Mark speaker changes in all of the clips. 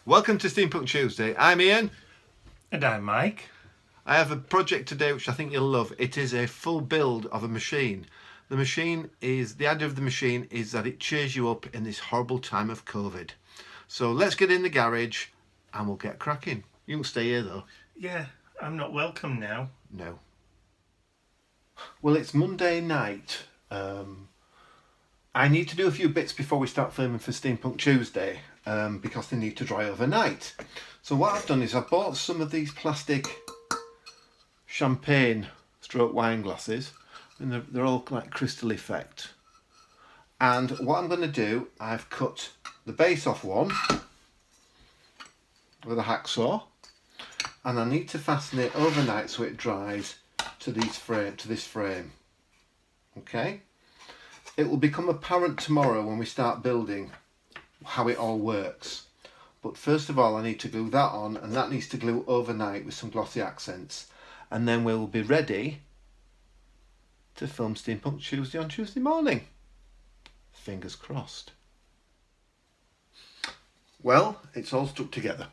Speaker 1: Welcome to Steampunk Tuesday. I'm Ian.
Speaker 2: And I'm Mike.
Speaker 1: I have a project today which I think you'll love. It is a full build of a machine. The idea of the machine is that it cheers you up in this horrible time of COVID. So let's get in the garage and we'll get cracking. You can stay here though.
Speaker 2: Yeah, I'm not welcome now.
Speaker 1: No. Well, it's Monday night. I need to do a few bits before we start filming for Steampunk Tuesday because they need to dry overnight. So what I've done is I've bought some of these plastic champagne stroke wine glasses, and they're all like crystal effect. And what I'm going to do, I've cut the base off one with a hacksaw, and I need to fasten it overnight so it dries to this frame. Okay? It will become apparent tomorrow when we start building how it all works. But first of all, I need to glue that on, and that needs to glue overnight with some glossy accents. And then we'll be ready to film Steampunk Tuesday on Tuesday morning. Fingers crossed. Well, it's all stuck together.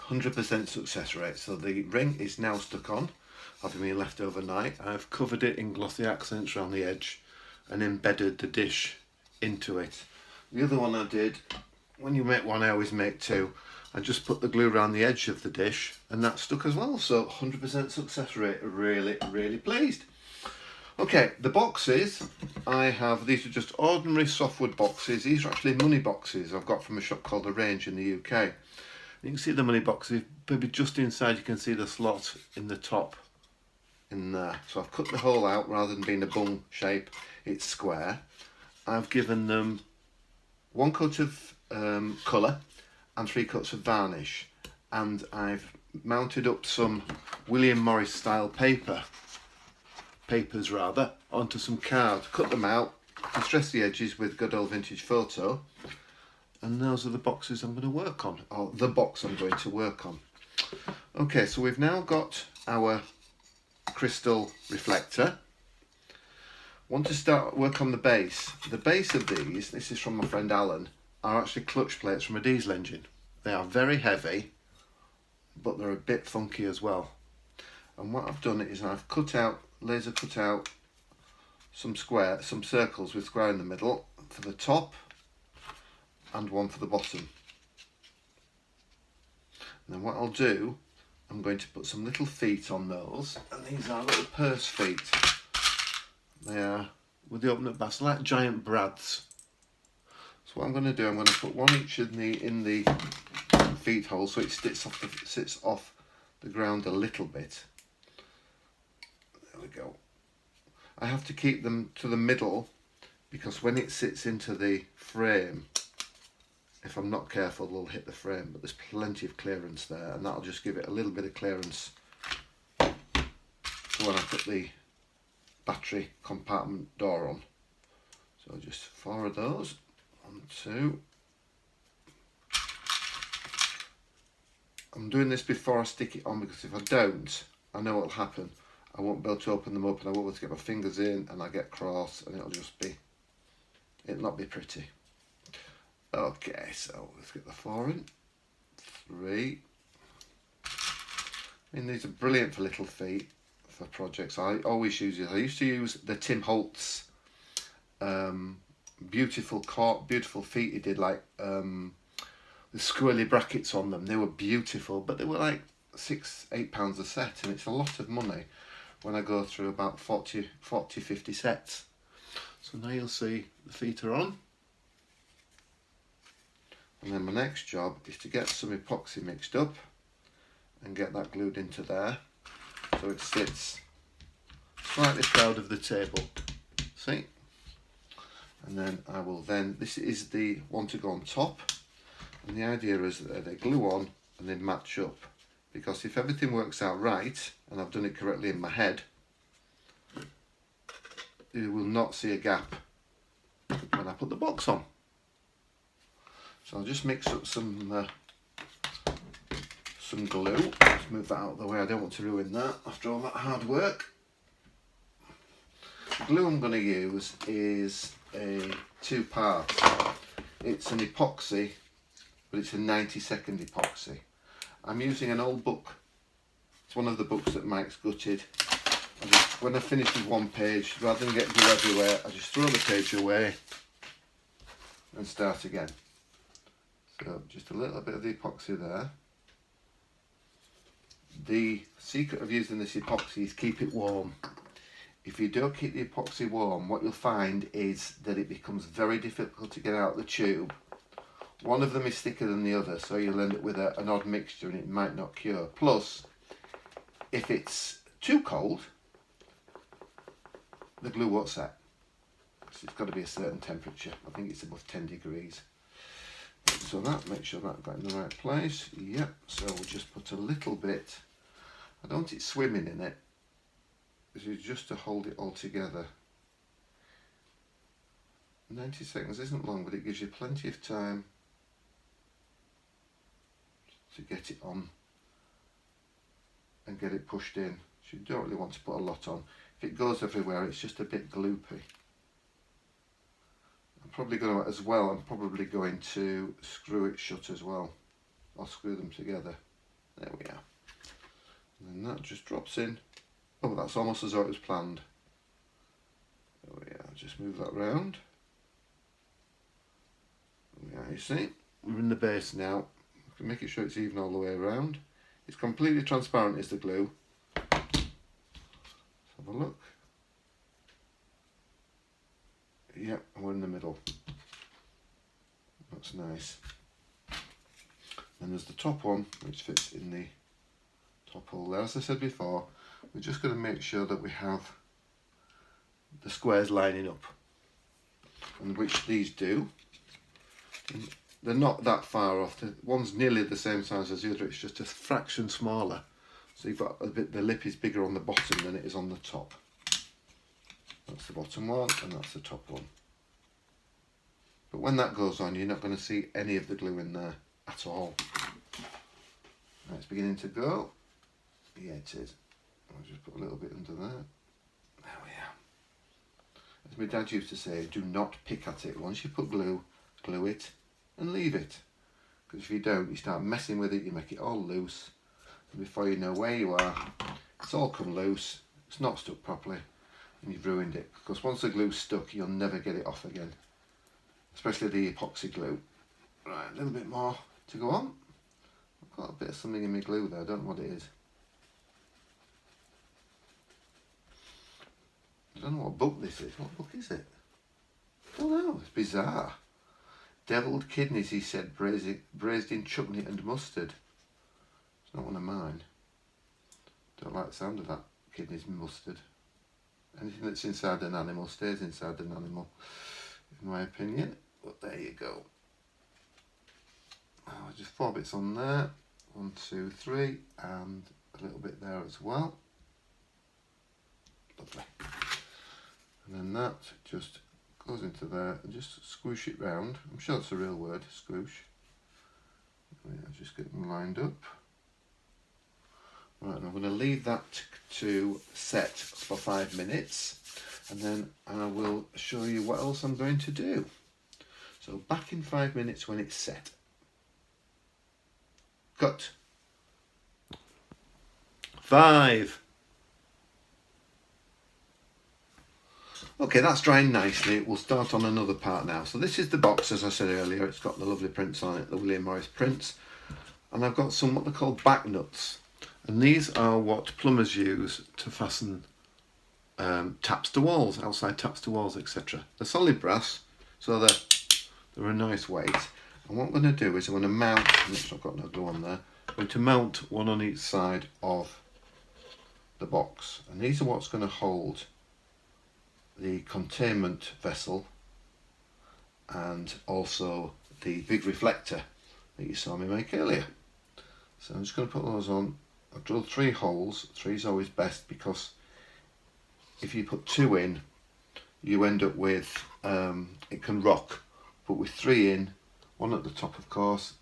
Speaker 1: 100% success rate. So the ring is now stuck on, having been left overnight. I've covered it in glossy accents around the edge and embedded the dish into it. The other one I did, when you make one I always make two, I just put the glue around the edge of the dish and that stuck as well. So 100% success rate, really pleased. Okay, the boxes, these are just ordinary softwood boxes. These are actually money boxes I've got from a shop called The Range in the UK. You can see the money boxes, maybe just inside you can see the slot in the top in there. So I've cut the hole out rather than being a bung shape, it's square. I've given them 1 coat of colour and 3 coats of varnish, and I've mounted up some William Morris style papers onto some card, cut them out, distress the edges with good old vintage photo, and those are the boxes I'm going to work on, or the box I'm going to work on. Okay, so we've now got our crystal reflector. Want to start work on the base. The base of these, this is from my friend Alan, are actually clutch plates from a diesel engine. They are very heavy, but they're a bit funky as well. And what I've done is I've laser cut out some circles with square in the middle for the top and one for the bottom. And then what I'll do, I'm going to put some little feet on those, and these are little purse feet. They are, with the open up backs, like giant brads. So what I'm going to do, I'm going to put one each in the feet hole so it sits off the ground a little bit. There we go. I have to keep them to the middle because when it sits into the frame, if I'm not careful, they'll hit the frame, but there's plenty of clearance there, and that'll just give it a little bit of clearance for when I put the battery compartment door on. So just 4 of those, 1, 2. I'm doing this before I stick it on because if I don't, I know what'll happen. I won't be able to open them up and I won't be able to get my fingers in and I get cross and it'll not be pretty. Okay, so let's get the 4 in. 3. I mean, these are brilliant for little feet, for projects. I always use these. I used to use the Tim Holtz beautiful feet he did, like the squirrely brackets on them. They were beautiful, but they were like £6-8 a set, and it's a lot of money when I go through about 40-50 sets. So now you'll see the feet are on. And then my next job is to get some epoxy mixed up and get that glued into there so it sits slightly proud of the table. See? And then this is the one to go on top, and the idea is that they glue on and they match up, because if everything works out right and I've done it correctly in my head, you will not see a gap when I put the box on. So I'll just mix up some glue. Let's move that out of the way, I don't want to ruin that after all that hard work. The glue I'm going to use is a 2-part. It's an epoxy but it's a 90-second epoxy. I'm using an old book. It's one of the books that Mike's gutted. When I finish with one page, rather than get glue everywhere, I just throw the page away and start again. So just a little bit of the epoxy there. The secret of using this epoxy is keep it warm. If you don't keep the epoxy warm, what you'll find is that it becomes very difficult to get out the tube. One of them is thicker than the other, so you'll end up with an odd mixture and it might not cure. Plus, if it's too cold, the glue won't set. So it's got to be a certain temperature. I think it's above 10 degrees. So make sure that got in the right place. Yep, so we'll just put a little bit. I don't want it swimming in it. This is just to hold it all together. 90 seconds isn't long, but it gives you plenty of time to get it on and get it pushed in. So you don't really want to put a lot on. If it goes everywhere, it's just a bit gloopy. I'm probably going to screw it shut as well. I'll screw them together. There we are. And then that just drops in. Oh, that's almost as though it was planned. There we are. Just move that round. There we are, you see. We're in the base now. Making sure it's even all the way around. It's completely transparent is the glue. Let's have a look. Yep, and we're in the middle. That's nice. Then there's the top one, which fits in the top hole there. As I said before, we're just going to make sure that we have the squares lining up, and which these do. And they're not that far off. One's nearly the same size as the other, it's just a fraction smaller. So you've got the lip is bigger on the bottom than it is on the top. That's the bottom one and that's the top one. But when that goes on, you're not going to see any of the glue in there at all. Now it's beginning to go. Yeah, it is. I'll just put a little bit under there. There we are. As my dad used to say, do not pick at it. Once you put glue, glue it and leave it. Because if you don't, you start messing with it, you make it all loose. And before you know where you are, it's all come loose. It's not stuck properly. And you've ruined it, because once the glue's stuck, you'll never get it off again, especially the epoxy glue. Right, a little bit more to go on. I've got a bit of something in my glue there, I don't know what it is. I don't know what book this is. What book is it? I don't know, it's bizarre. Devilled kidneys, he said, braised in chutney and mustard. It's not one of mine. Don't like the sound of that, kidneys and mustard. Anything that's inside an animal stays inside an animal, in my opinion. But there you go. Oh, just 4 bits on there. 1, 2, 3, and a little bit there as well. Lovely. And then that just goes into there and just squish it round. I'm sure it's a real word, squish. Yeah, just get them lined up. Right, and I'm going to leave that to set for 5 minutes, and then I will show you what else I'm going to do. So back in 5 minutes when it's set. Cut. 5. Okay, that's drying nicely. We'll start on another part now. So this is the box, as I said earlier. It's got the lovely prints on it, the William Morris prints. And I've got some what they call back nuts. And these are what plumbers use to fasten taps to walls, outside taps to walls, etc. They're solid brass, so they're a nice weight. And what I'm going to do is I'm going to mount, I've got no glue on there, I'm going to mount one on each side of the box. And these are what's going to hold the containment vessel and also the big reflector that you saw me make earlier. So I'm just going to put those on. I've drilled 3 holes. 3 is always best, because if you put 2 in, you end up with, it can rock. But with 3 in, 1 at the top of course,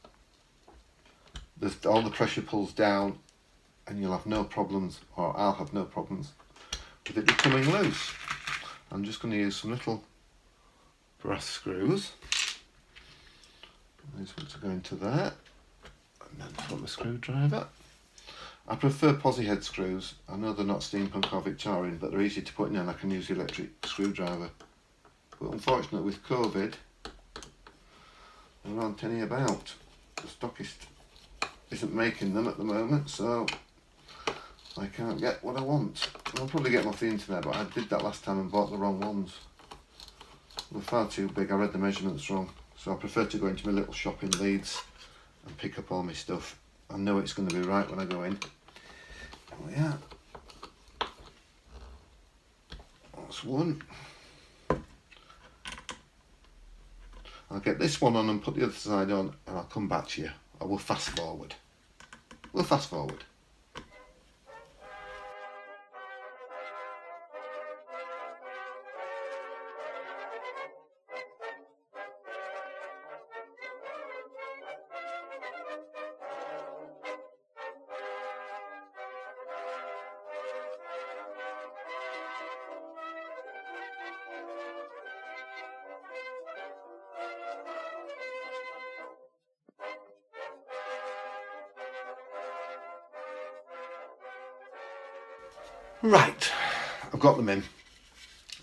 Speaker 1: all the pressure pulls down and you'll have no problems, or I'll have no problems with it becoming loose. I'm just going to use some little brass screws. I just want to go into there, and then put my screwdriver. I prefer posi head screws. I know they're not Steampunk or Victorian, but they're easy to put in and I can use the electric screwdriver. But unfortunately with COVID, there aren't any about. The stockist isn't making them at the moment, so I can't get what I want. I'll probably get them off the internet, but I did that last time and bought the wrong ones. They're far too big, I read the measurements wrong. So I prefer to go into my little shop in Leeds and pick up all my stuff. I know it's going to be right when I go in. Oh yeah. That's one. I'll get this one on and put the other side on and I'll come back to you. I will fast forward. We'll fast forward. Right, I've got them in.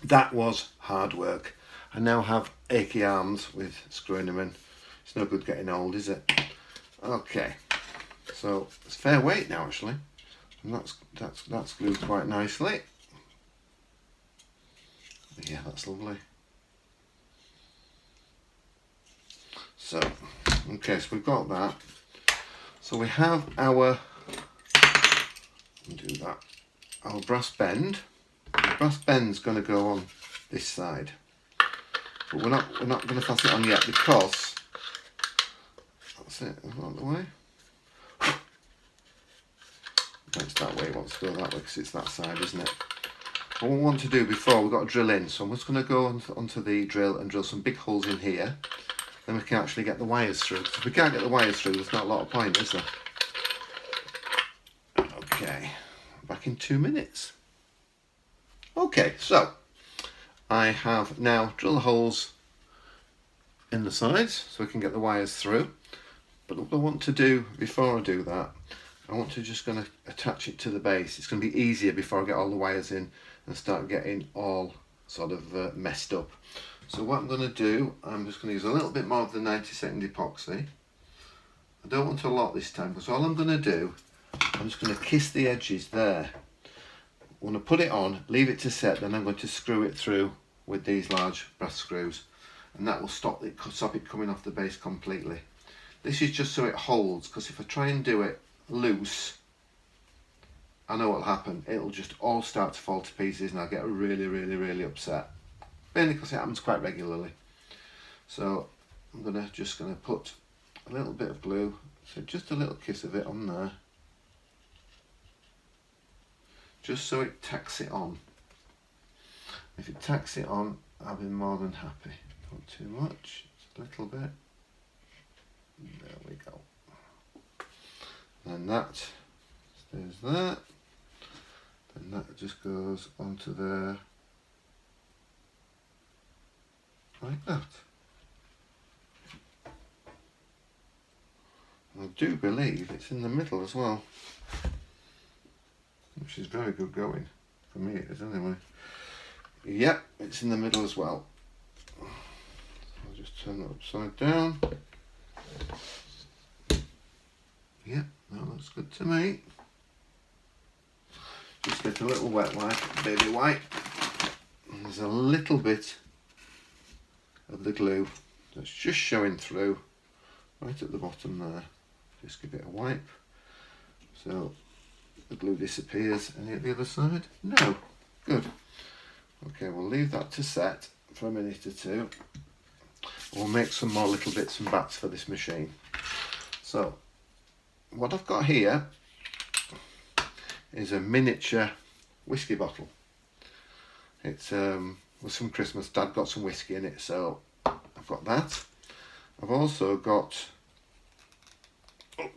Speaker 1: That was hard work. I now have achy arms with screwing them in. It's no good getting old, is it? Okay, so it's fair weight now actually, and that's glued quite nicely. Yeah, that's lovely. So, okay, so we've got that. So we have our, do that. Our brass bend. The brass bend's going to go on this side, but we're not going to fasten it on yet because that's it. Is that the way? It's that way. It wants to go that way because it's that side, isn't it? What we want to do before we've got to drill in. So I'm just going to go onto the drill and drill some big holes in here. Then we can actually get the wires through. Because if we can't get the wires through, there's not a lot of point, is there? Okay. Back in 2 minutes. Okay, so I have now drilled holes in the sides so we can get the wires through. But what I want to do before I do that, I want to just going to attach it to the base. It's going to be easier before I get all the wires in and start getting all sort of messed up. So what I'm going to do, I'm just going to use a little bit more of the 90-second epoxy. I don't want a lot this time because all I'm going to do, I'm just going to kiss the edges there. I'm going to put it on, leave it to set, then I'm going to screw it through with these large brass screws, and that will stop it coming off the base completely. This is just so it holds, because if I try and do it loose, I know what'll happen. It'll just all start to fall to pieces and I'll get really upset. Mainly because it happens quite regularly. So I'm just gonna put a little bit of glue, so just a little kiss of it on there. Just so it tacks it on. If it tacks it on, I'll be more than happy. Not too much, just a little bit. There we go. And that stays there. Then that just goes onto there. Like that. I do believe it's in the middle as well, which is very good going. For me it is anyway. Yep, it's in the middle as well. I'll just turn it upside down. Yep, that looks good to me. Just get a little wet wipe, baby wipe. And there's a little bit of the glue that's just showing through right at the bottom there. Just give it a wipe so the glue disappears. And at the other side, no. Good. Okay, we'll leave that to set for a minute or two. We'll make some more little bits and bats for this machine. So what I've got here is a miniature whiskey bottle. It's was from Christmas. Dad got some whiskey in it, so I've got that. I've also got,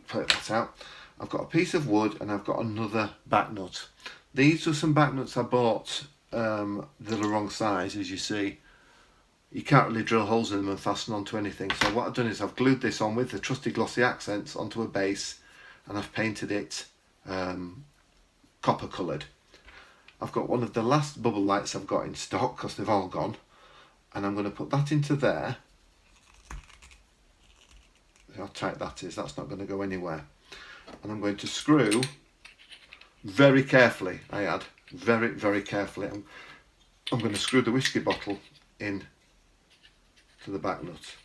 Speaker 1: put that out. I've got a piece of wood and I've got another back nut. These are some back nuts I bought that are wrong size, as you see. you can't really drill holes in them and fasten onto anything. So what I've done is I've glued this on with the trusty glossy accents onto a base, and I've painted it copper coloured. I've got one of the last bubble lights I've got in stock because they've all gone, and I'm going to put that into there. See how tight that is, that's not going to go anywhere. And I'm going to screw very carefully, very carefully. I'm going to screw the whiskey bottle in to the back nut.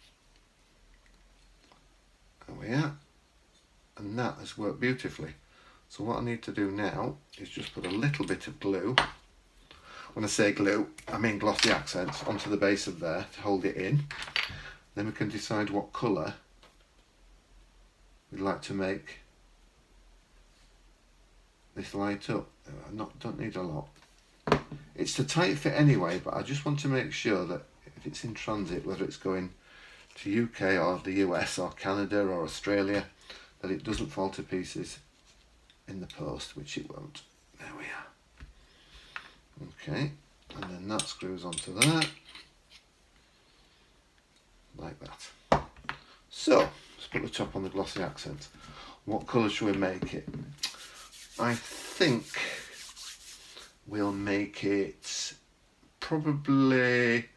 Speaker 1: There we are. And that has worked beautifully. So what I need to do now is just put a little bit of glue. When I say glue, I mean glossy accents onto the base of there to hold it in. Then we can decide what colour we'd like to make this light up. Don't need a lot. It's a tight fit anyway, but I just want to make sure that if it's in transit, whether it's going to UK or the US or Canada or Australia, that it doesn't fall to pieces in the post, which it won't. There we are. Okay, and then that screws onto that, like that. So, let's put the top on the glossy accent. What colour should we make it? I think we'll make it probably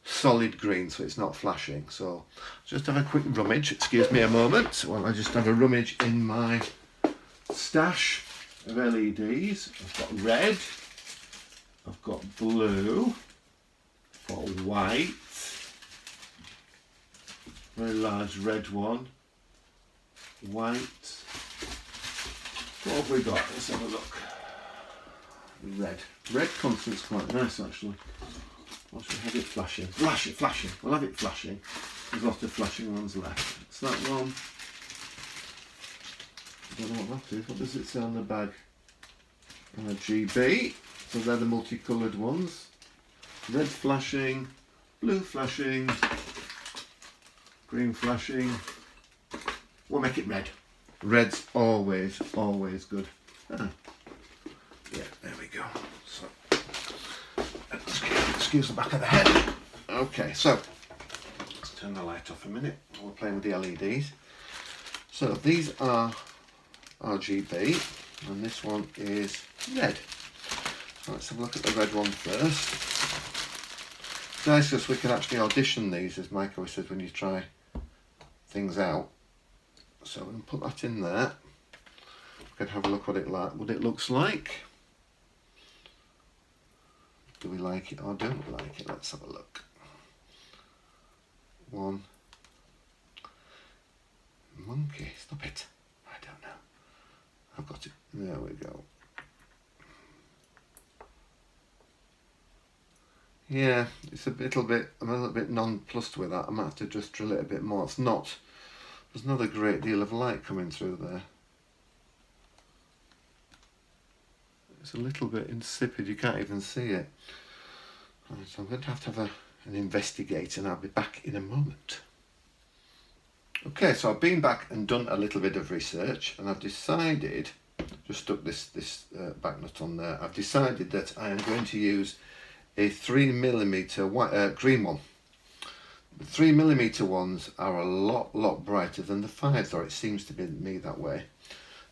Speaker 1: solid green, so it's not flashing. So just have a quick rummage, excuse me a moment, while I just have a rummage in my stash of LEDs. I've got red, I've got blue, I've got white, very large red one, white. What have we got? Let's have a look. Red constant's quite nice actually. Or should we have it flashing? Flashing. We'll have it flashing. There's lots of flashing ones left. It's that one. I don't know what that is. What does it say on the bag? GB. So they're the multicoloured ones. Red flashing, blue flashing, green flashing. We'll make it red. Red's always good. Ah. Yeah, there we go. So, excuse the back of the head. Okay, so let's turn the light off a minute. We're playing with the LEDs. So these are RGB, and this one is red. So let's have a look at the red one first. It's nice because we can actually audition these, as Mike always says, when you try things out. So we're going to put that in there. We can have a look what it looks like. Do we like it or don't we like it? Let's have a look. One. Monkey, stop it. I don't know. I've got it. There we go. Yeah, it's I'm a little bit nonplussed with that. I might have to just drill it a bit more. There's not a great deal of light coming through there. It's a little bit insipid, you can't even see it. Right, so I'm going to have an investigate, and I'll be back in a moment. Okay, so I've been back and done a little bit of research, and I've decided, just stuck this back nut on there, I've decided that I am going to use a 3mm green one. The 3mm ones are a lot brighter than the 5s, or it seems to be me that way.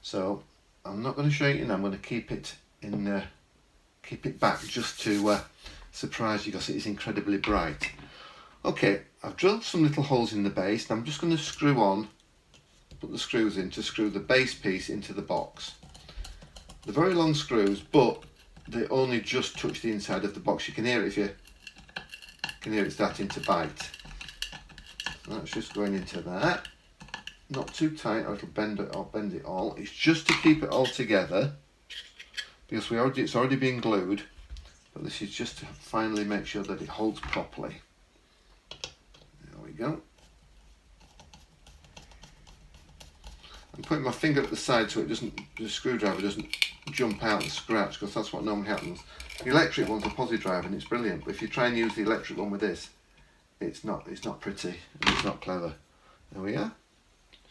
Speaker 1: So I'm not going to show you now. I'm going to keep it back just to surprise you because it is incredibly bright. Okay, I've drilled some little holes in the base, and I'm just going to put the screws in to screw the base piece into the box. They're very long screws, but they only just touch the inside of the box. You can hear it it's starting to bite. That's just going into there. Not too tight or it'll bend it all. It's just to keep it all together because it's already been glued, but this is just to finally make sure that it holds properly. There we go. I'm putting my finger at the side so the screwdriver doesn't jump out and scratch, because that's what normally happens. The electric one's a posi drive and it's brilliant, but if you try and use the electric one with this, it's not pretty and it's not clever. There we are.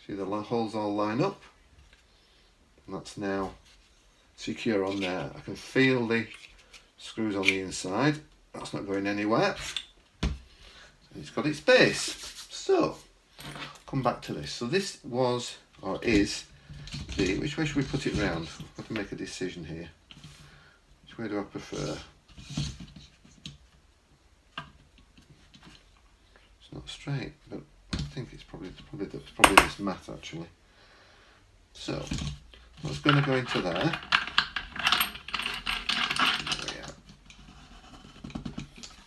Speaker 1: See the holes all line up, and that's now secure on there. I can feel the screws on the inside. That's not going anywhere. and it's got its base. So, come back to this. So this was, or is, which way should we put it round? I've got to make a decision here. Which way do I prefer? It's not straight, but I think it's probably this mat actually. So what's going to go into there? There we are.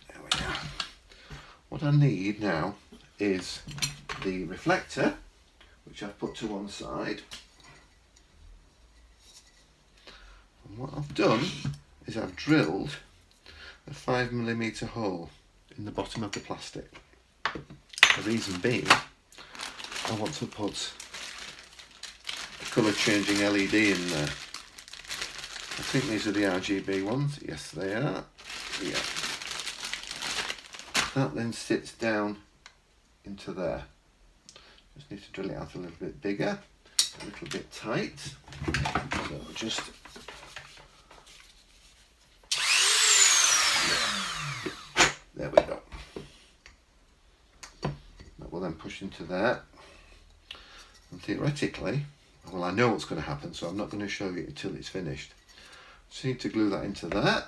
Speaker 1: There we are. What I need now is the reflector, which I've put to one side. And what I've done is I've drilled a 5mm hole in the bottom of the plastic. The reason being, I want to put a colour changing LED in there. I think these are the RGB ones. Yes, they are. Yeah. That then sits down into there. Just need to drill it out a little bit bigger, a little bit tight. So just there we go. That will then push into there. And theoretically, well, I know what's going to happen, so I'm not going to show you until it's finished. Just need to glue that into there.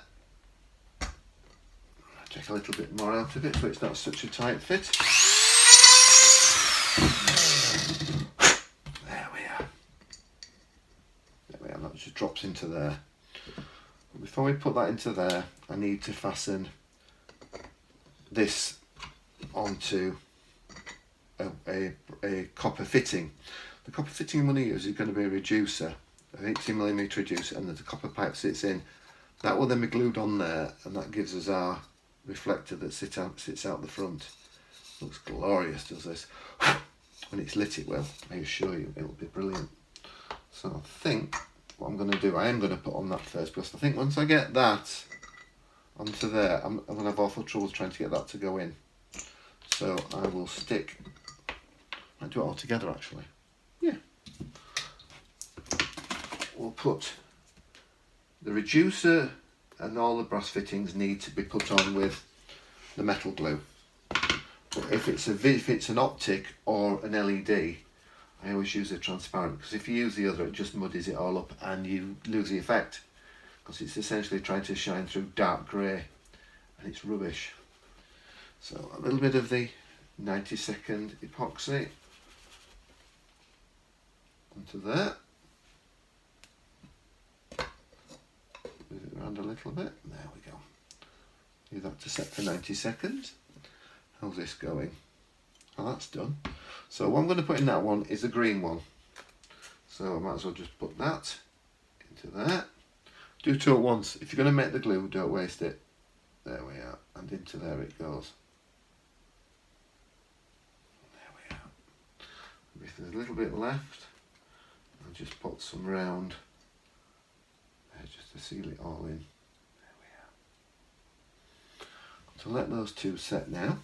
Speaker 1: Take a little bit more out of it so it's not such a tight fit. There we are. There we are, that just drops into there. But before we put that into there, I need to fasten this onto a copper fitting. The copper fitting I'm going to use is going to be a reducer, an 18mm reducer, and the copper pipe sits in. That will then be glued on there, and that gives us our reflector that sits out the front. Looks glorious, does this? When it's lit it will, I assure you, it will be brilliant. So I think what I'm going to do, I am going to put on that first, because I think once I get that onto there, I'm going to have awful trouble trying to get that to go in. So I will stick, I'll do it all together actually. Yeah. We'll put the reducer and all the brass fittings need to be put on with the metal glue. But if it's an optic or an LED, I always use a transparent, because if you use the other it just muddies it all up and you lose the effect, because it's essentially trying to shine through dark grey and it's rubbish. So a little bit of the 90-second epoxy onto there. Move it around a little bit. There we go. Leave that to set for 90 seconds. How's this going? Oh, that's done. So what I'm going to put in that one is a green one. So I might as well just put that into there. Do two at once. If you're going to make the glue, don't waste it. There we are. And into there it goes. There we are. If there's a little bit left, I'll just put some round there just to seal it all in. There we are. So let those two set now.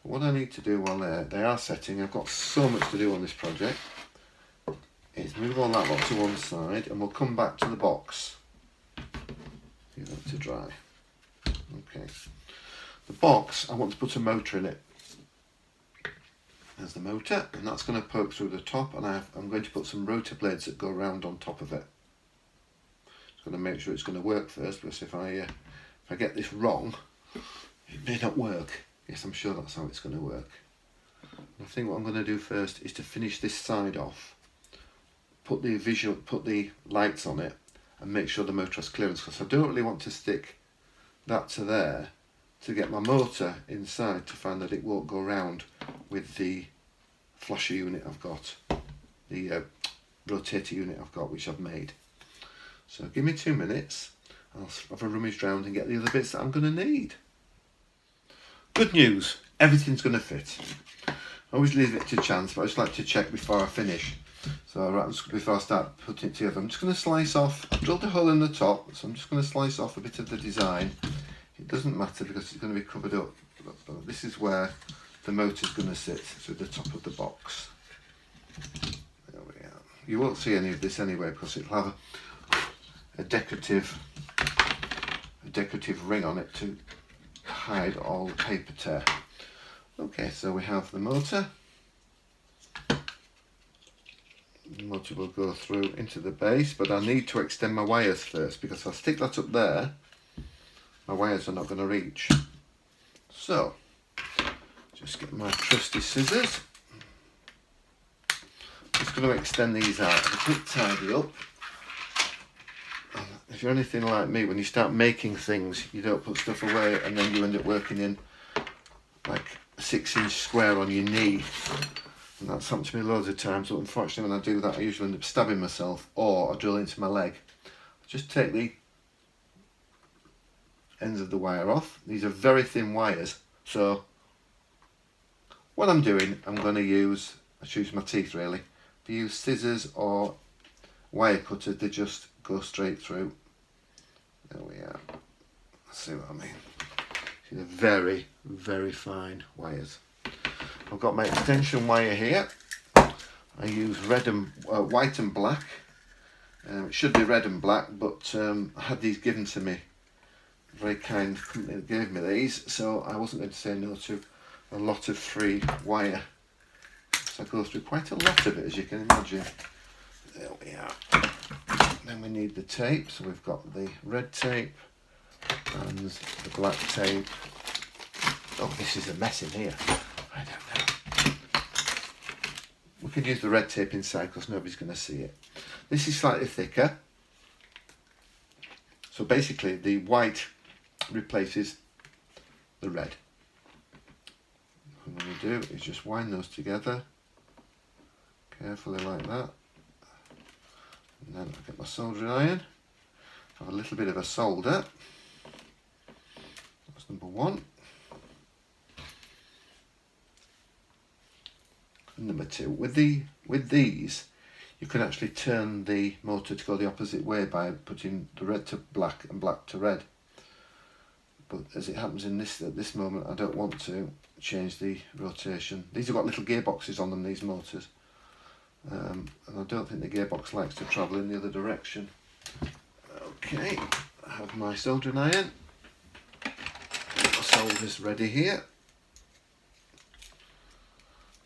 Speaker 1: What I need to do while they are setting, I've got so much to do on this project, is move all that lot to one side and we'll come back to the box. Leave that to dry. Okay. The box, I want to put a motor in it. There's the motor, and that's going to poke through the top, and I'm going to put some rotor blades that go around on top of it. Just going to make sure it's going to work first, because if I get this wrong, it may not work. Yes, I'm sure that's how it's going to work. I think what I'm going to do first is to finish this side off, put the lights on it, and make sure the motor has clearance, because I don't really want to stick that to there to get my motor inside to find that it won't go round with the flasher unit I've got, the rotator unit I've got, which I've made. So give me 2 minutes, I'll have a rummage round and get the other bits that I'm going to need. Good news, everything's going to fit. I always leave it to chance, but I just like to check before I finish. So before I start putting it together, I'm just going to slice off, I've drilled a hole in the top, so I'm just going to slice off a bit of the design. It doesn't matter because it's going to be covered up, but this is where the motor's going to sit, so the top of the box. There we are. You won't see any of this anyway because it'll have a decorative ring on it to hide all the paper tear. Okay, so we have the motor. The motor will go through into the base, but I need to extend my wires first, because if I stick that up there, my wires are not going to reach. So, just get my trusty scissors. Just going to extend these out a bit tidy up. If you're anything like me, when you start making things, you don't put stuff away and then you end up working in like a 6-inch square on your knee. And that's happened to me loads of times, but unfortunately when I do that I usually end up stabbing myself, or I drill into my leg. Just take the ends of the wire off. These are very thin wires, so what I'm doing, I'm going to use, I choose my teeth really. If you use scissors or wire cutters, they just go straight through. There we are. See what I mean? See, they're very, very fine wires. I've got my extension wire here. I use white and black. It should be red and black, but I had these given to me. Very kind company that gave me these, so I wasn't going to say no to a lot of free wire. So I go through quite a lot of it, as you can imagine. There we are. Then we need the tape, so we've got the red tape and the black tape. Oh, this is a mess in here. I don't know. We could use the red tape inside because nobody's going to see it. This is slightly thicker. So basically the white replaces the red. What I'm going to do is just wind those together carefully like that. And then I get my soldering iron. Have a little bit of a solder. That's number one. And number two. With these, you can actually turn the motor to go the opposite way by putting the red to black and black to red. But as it happens in at this moment, I don't want to change the rotation. These have got little gearboxes on them, these motors. And I don't think the gearbox likes to travel in the other direction. Okay, I have my soldering iron. My solder's ready here.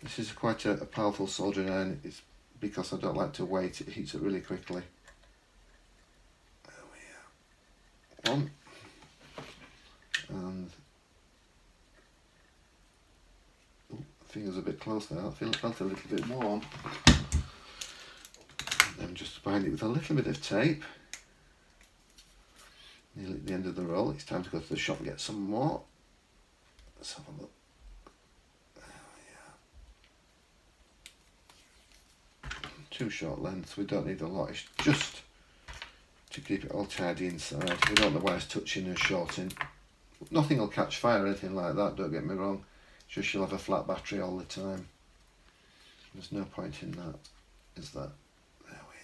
Speaker 1: This is quite a powerful soldering iron. It's because I don't like to wait, it heats up really quickly. There we are. One. And finger's a bit close now. I felt a little bit warm. And then just bind it with a little bit of tape. Nearly at the end of the roll. It's time to go to the shop and get some more. Let's have a look. There we are. Two short lengths. We don't need a lot. It's just to keep it all tidy inside. We don't want the wires touching and shorting. Nothing will catch fire or anything like that, don't get me wrong. It's just you'll have a flat battery all the time. There's no point in that, is there? There we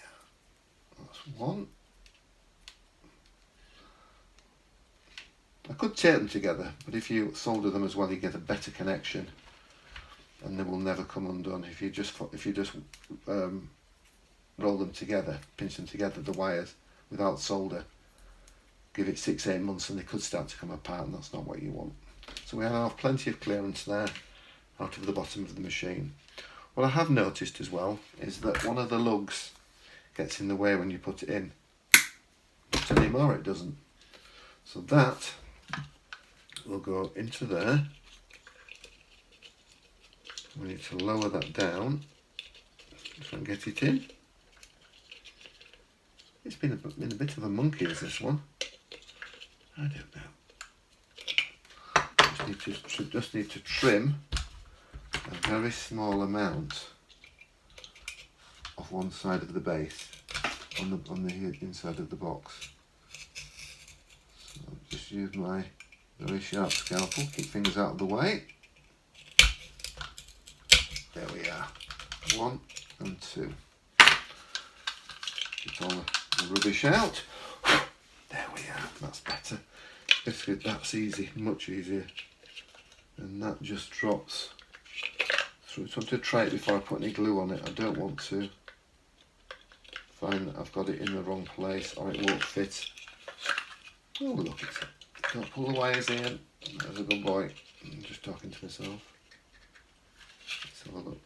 Speaker 1: are. That's one. I could tape them together, but if you solder them as well, you get a better connection, and they will never come undone. If you just roll them together, pinch them together, the wires without solder, give it 6-8 months and they could start to come apart, and that's not what you want. So we have plenty of clearance there out of the bottom of the machine. What I have noticed as well is that one of the lugs gets in the way when you put it in, but anymore it doesn't. So that will go into there. We need to lower that down, try and get it in. It's been a bit of a monkey, is this one? I don't know. Just need to trim a very small amount of one side of the base on the inside of the box. So just use my very sharp scalpel, keep things out of the way. There we are. 1 and 2. Get all the rubbish out. There we are. That's better. That's easy, much easier. And that just drops through. So I want to try it before I put any glue on it. I don't want to find that I've got it in the wrong place or it won't fit. Oh, look at it. Don't pull the wires in. There's a good boy. I'm just talking to myself. have a look.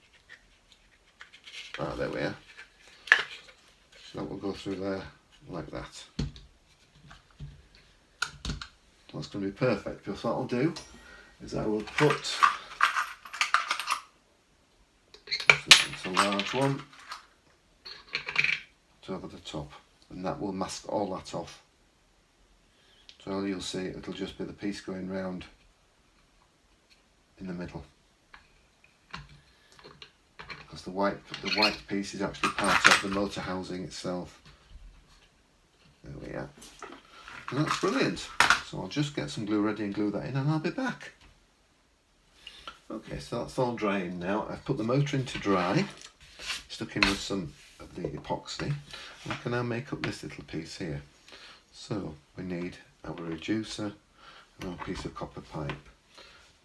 Speaker 1: Ah, there we are. So that will go through there like that. That's going to be perfect, because what I'll do is I will put, it's a large one, over the top, and that will mask all that off. So all you'll see, it'll just be the piece going round in the middle, because the white piece is actually part of the motor housing itself. There we are. And that's brilliant. So I'll just get some glue ready and glue that in, and I'll be back. Okay, so that's all drying now. I've put the motor in to dry, stuck in with some of the epoxy. I can now make up this little piece here. So we need our reducer and our piece of copper pipe. I'm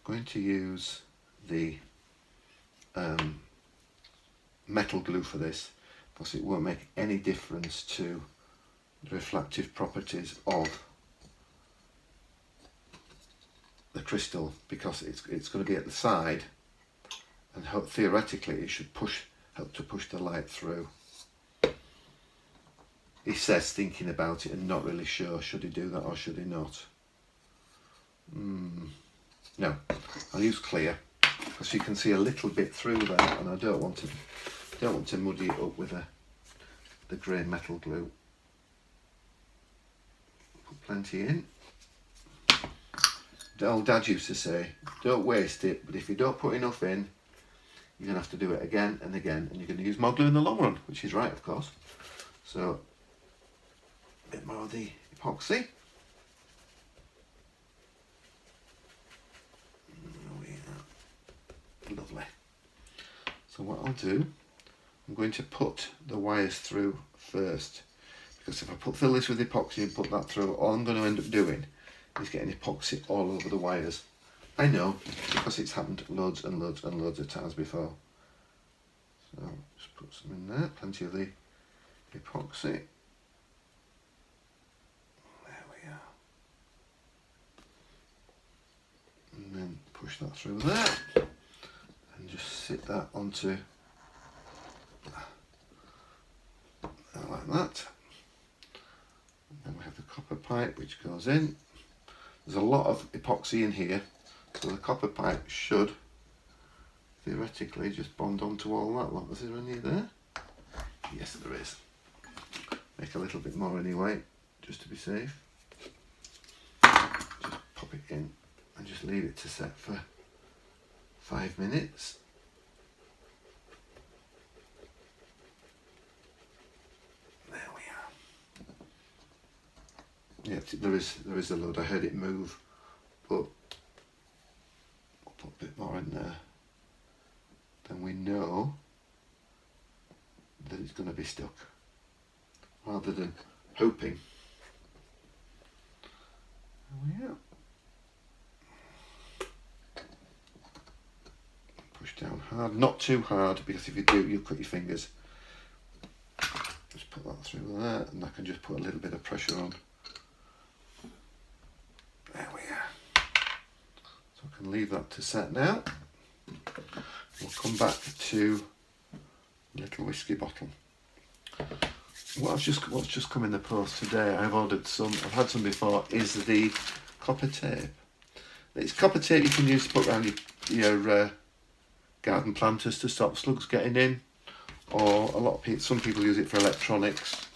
Speaker 1: going to use the metal glue for this, because it won't make any difference to the reflective properties of the crystal, because it's going to be at the side, and theoretically it should help to push the light through. He says thinking about it and not really sure, should he do that or should he not? No, I'll use clear, because you can see a little bit through there, and I don't want to muddy it up with the grey metal glue. Put plenty in. Old Dad used to say, don't waste it, but if you don't put enough in, you're going to have to do it again and again, and you're going to use more glue in the long run, which is right, of course. So, a bit more of the epoxy. Lovely. So what I'll do, I'm going to put the wires through first, because if I fill this with epoxy and put that through, all I'm going to end up doing is getting epoxy all over the wires. I know, because it's happened loads and loads and loads of times before. So just put some in there, plenty of the epoxy. There we are. And then push that through there, and just sit that onto like that. And then we have the copper pipe which goes in. There's a lot of epoxy in here, so the copper pipe should theoretically just bond onto all that lot. Is there any there? Yes, there is. Make a little bit more anyway, just to be safe. Just pop it in and just leave it to set for 5 minutes. There we are. Yeah, there is a load. I heard it move, but I'll put a bit more in there. Then we know that it's going to be stuck, rather than hoping. There we are. Push down hard, not too hard, because if you do, you'll cut your fingers. Just put that through there, and I can just put a little bit of pressure on. There we are. So I can leave that to set now. We'll come back to the little whiskey bottle. What's just come in the post today, I've ordered some, I've had some before, is the copper tape. It's copper tape you can use to put around your garden planters to stop slugs getting in, or some people use it for electronics,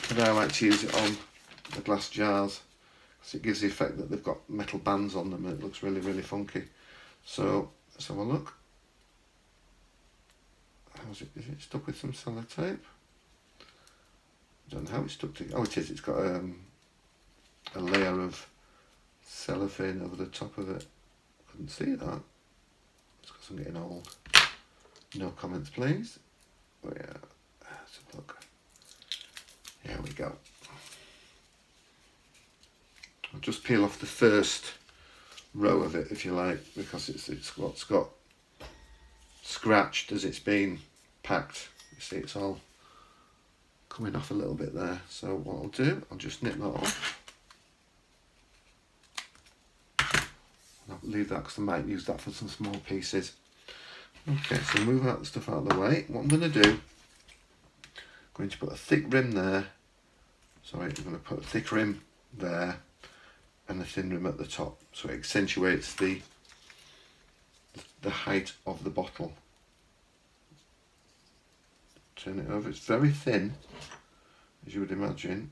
Speaker 1: but I like to use it on the glass jars, because it gives the effect that they've got metal bands on them and it looks really, really funky. So let's have a look. Is it stuck with some sellotape? I don't know how it's stuck together. Oh, it is. It's got a layer of cellophane over the top of it. Couldn't see that. It's because I'm getting old. No comments, please. Oh yeah, let's have a look. Here we go. I'll just peel off the first row of it, if you like, because it's got scratched as it's been packed. You see, it's all coming off a little bit there. So what I'll do, I'll just nip that off. And I'll leave that because I might use that for some small pieces. Okay, so move out the stuff out of the way. What I'm going to do, I'm going to put a thick rim there. Sorry, I'm going to put a thick rim there and a thin rim at the top, so it accentuates the height of the bottle. Turn it over. It's very thin, as you would imagine.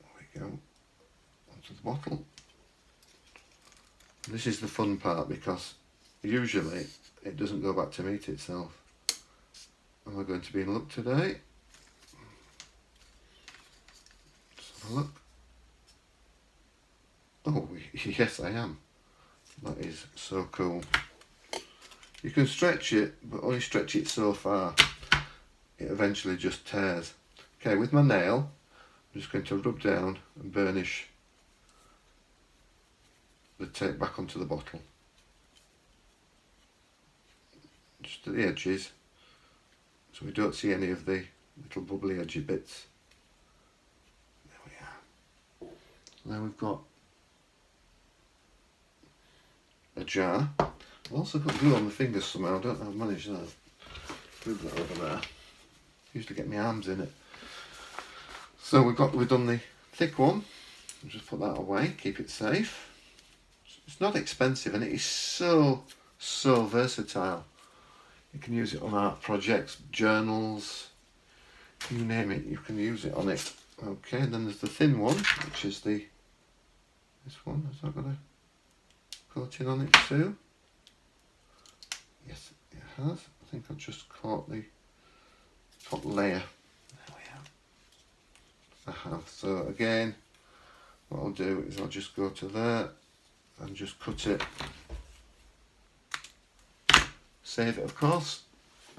Speaker 1: There we go. Onto the bottle. This is the fun part because usually it doesn't go back to meet itself. Am I going to be in luck today? Let's have a look. Oh, yes I am. That is so cool. You can stretch it, but only stretch it so far. It eventually just tears. Okay, with my nail, I'm just going to rub down and burnish the tape back onto the bottle. Just at the edges, so we don't see any of the little bubbly edgy bits. There we are. Now we've got a jar. I've also got glue on my fingers somehow. I don't know how I've managed that. Move that over there. Used to get my arms in it. So we've done the thick one. I'll just put that away, keep it safe. It's not expensive and it is so versatile. You can use it on art projects, journals, you name it, you can use it on it. Okay, and then there's the thin one, which is this one. Has that got a coating on it too? Yes, it has. I think I've just caught the top layer. There we are. I have. So again, what I'll do is I'll just go to there and just cut it. Save it, of course,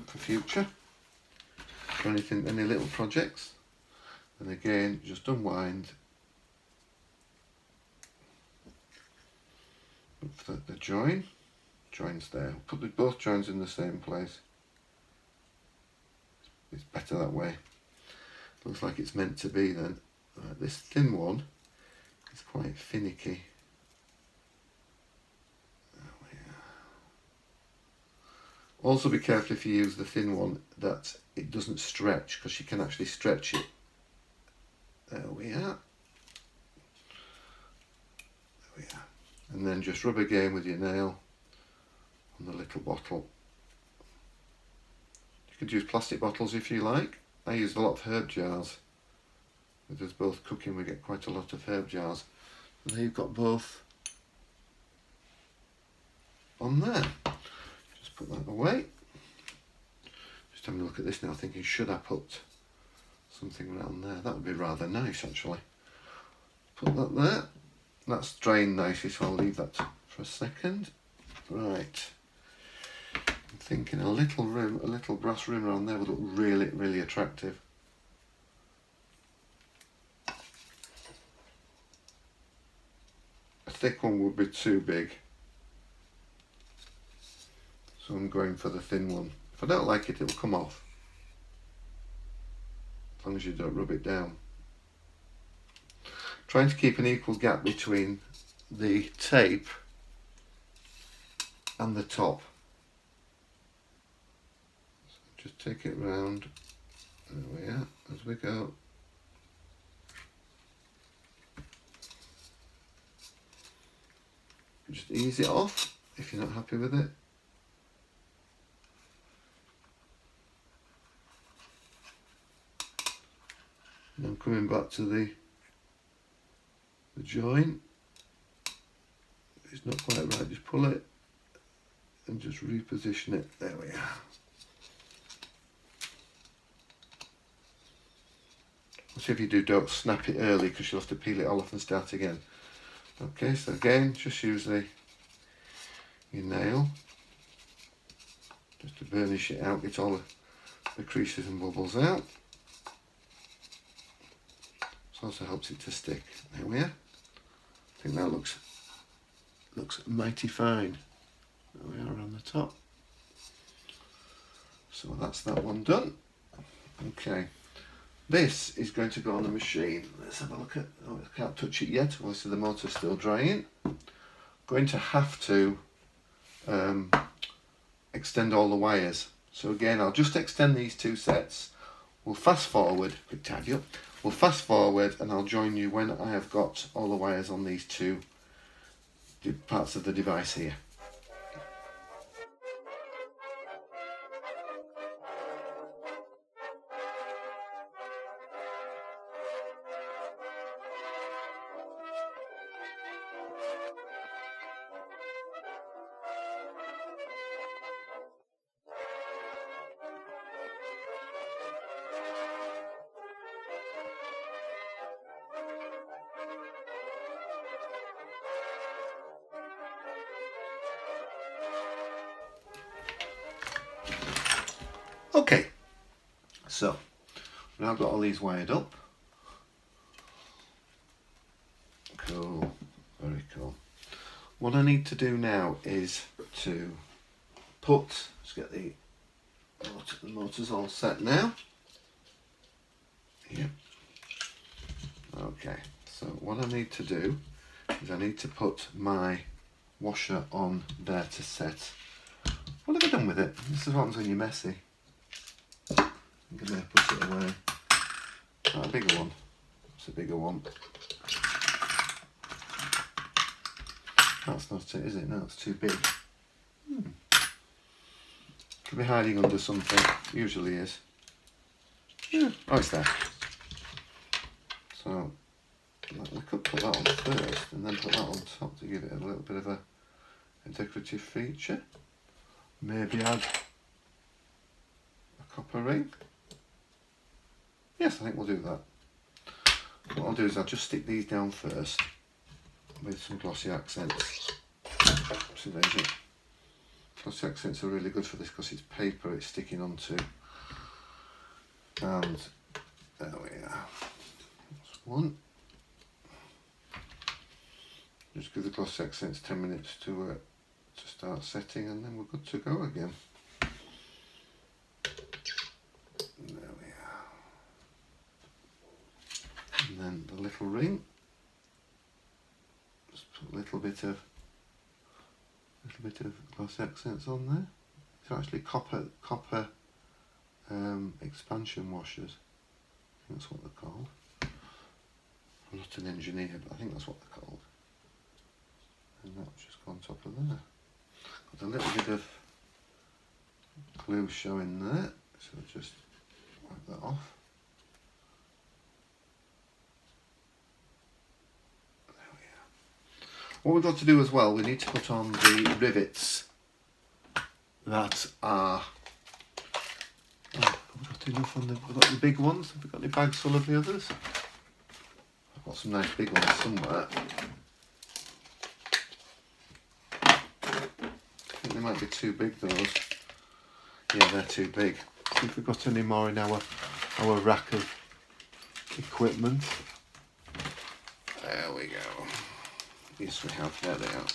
Speaker 1: for future, for anything, any little projects. And again, just unwind. Look for the joins there. Put both joins in the same place. It's better that way. Looks like it's meant to be then. This thin one is quite finicky. Also be careful if you use the thin one that it doesn't stretch, because you can actually stretch it. There we are. There we are. And then just rub again with your nail on the little bottle. You could use plastic bottles if you like. I use a lot of herb jars. With us both cooking, we get quite a lot of herb jars. And there you've got both on there. Put that away. Just having a look at this now, thinking, should I put something around there? That would be rather nice, actually. Put that there. That's drained nicely, so I'll leave that for a second. Right. I'm thinking a little brass rim around there would look really, really attractive. A thick one would be too big. So I'm going for the thin one. If I don't like it, it'll come off. As long as you don't rub it down. Trying to keep an equal gap between the tape and the top. So just take it round. There we are, as we go. Just ease it off if you're not happy with it. And I'm coming back to the join. It's not quite right, just pull it and just reposition it. There we are. So if you do, don't snap it early because you'll have to peel it all off and start again. Okay, so again, just use your nail just to burnish it out, get all the creases and bubbles out. Also helps it to stick. There we are. I think that looks mighty fine. There we are on the top. So that's that one done. Okay, this is going to go on the machine. Let's have a look at. Oh, I can't touch it yet. Obviously the motor's still drying. going to have to extend all the wires. So again, I'll just extend these two sets. We'll fast forward, quick tidy up. We'll fast forward and I'll join you when I have got all the wires on these two parts of the device here. Okay, so now I've got all these wired up. Cool, very cool. What I need to do now is to let's get the motors all set now. Yep. Okay, so what I need to do is I need to put my washer on there to set. What have I done with it? This is what happens when you're messy. I'm going to put it away. A bigger one. It's a bigger one. That's not it, is it? No, it's too big. Could be hiding under something. Usually is. Yeah. Oh, it's there. So I could put that on first and then put that on top to give it a little bit of a decorative feature. Maybe add a copper ring. Yes, I think we'll do that. What I'll do is I'll just stick these down first with some glossy accents. See, there's it. Glossy accents are really good for this because it's paper it's sticking onto. And there we are. That's one. Just give the glossy accents 10 minutes to start setting and then we're good to go again. There we are. And then the little ring. Just put a little bit of gloss accents on there. It's actually copper expansion washers. I think that's what they're called. I'm not an engineer, but I think that's what they're called. And that's just on top of there. Got a little bit of glue showing there, so just wipe that off. There we are. What we've got to do as well, we need to put on the rivets that are. Oh, have we got enough on we've got the big ones? Have we got any bags full of the others? I've got some nice big ones somewhere. I think they might be too big, those. Yeah, they're too big. See if we've got any more in our rack of equipment. There we go. Yes, we have. There they are.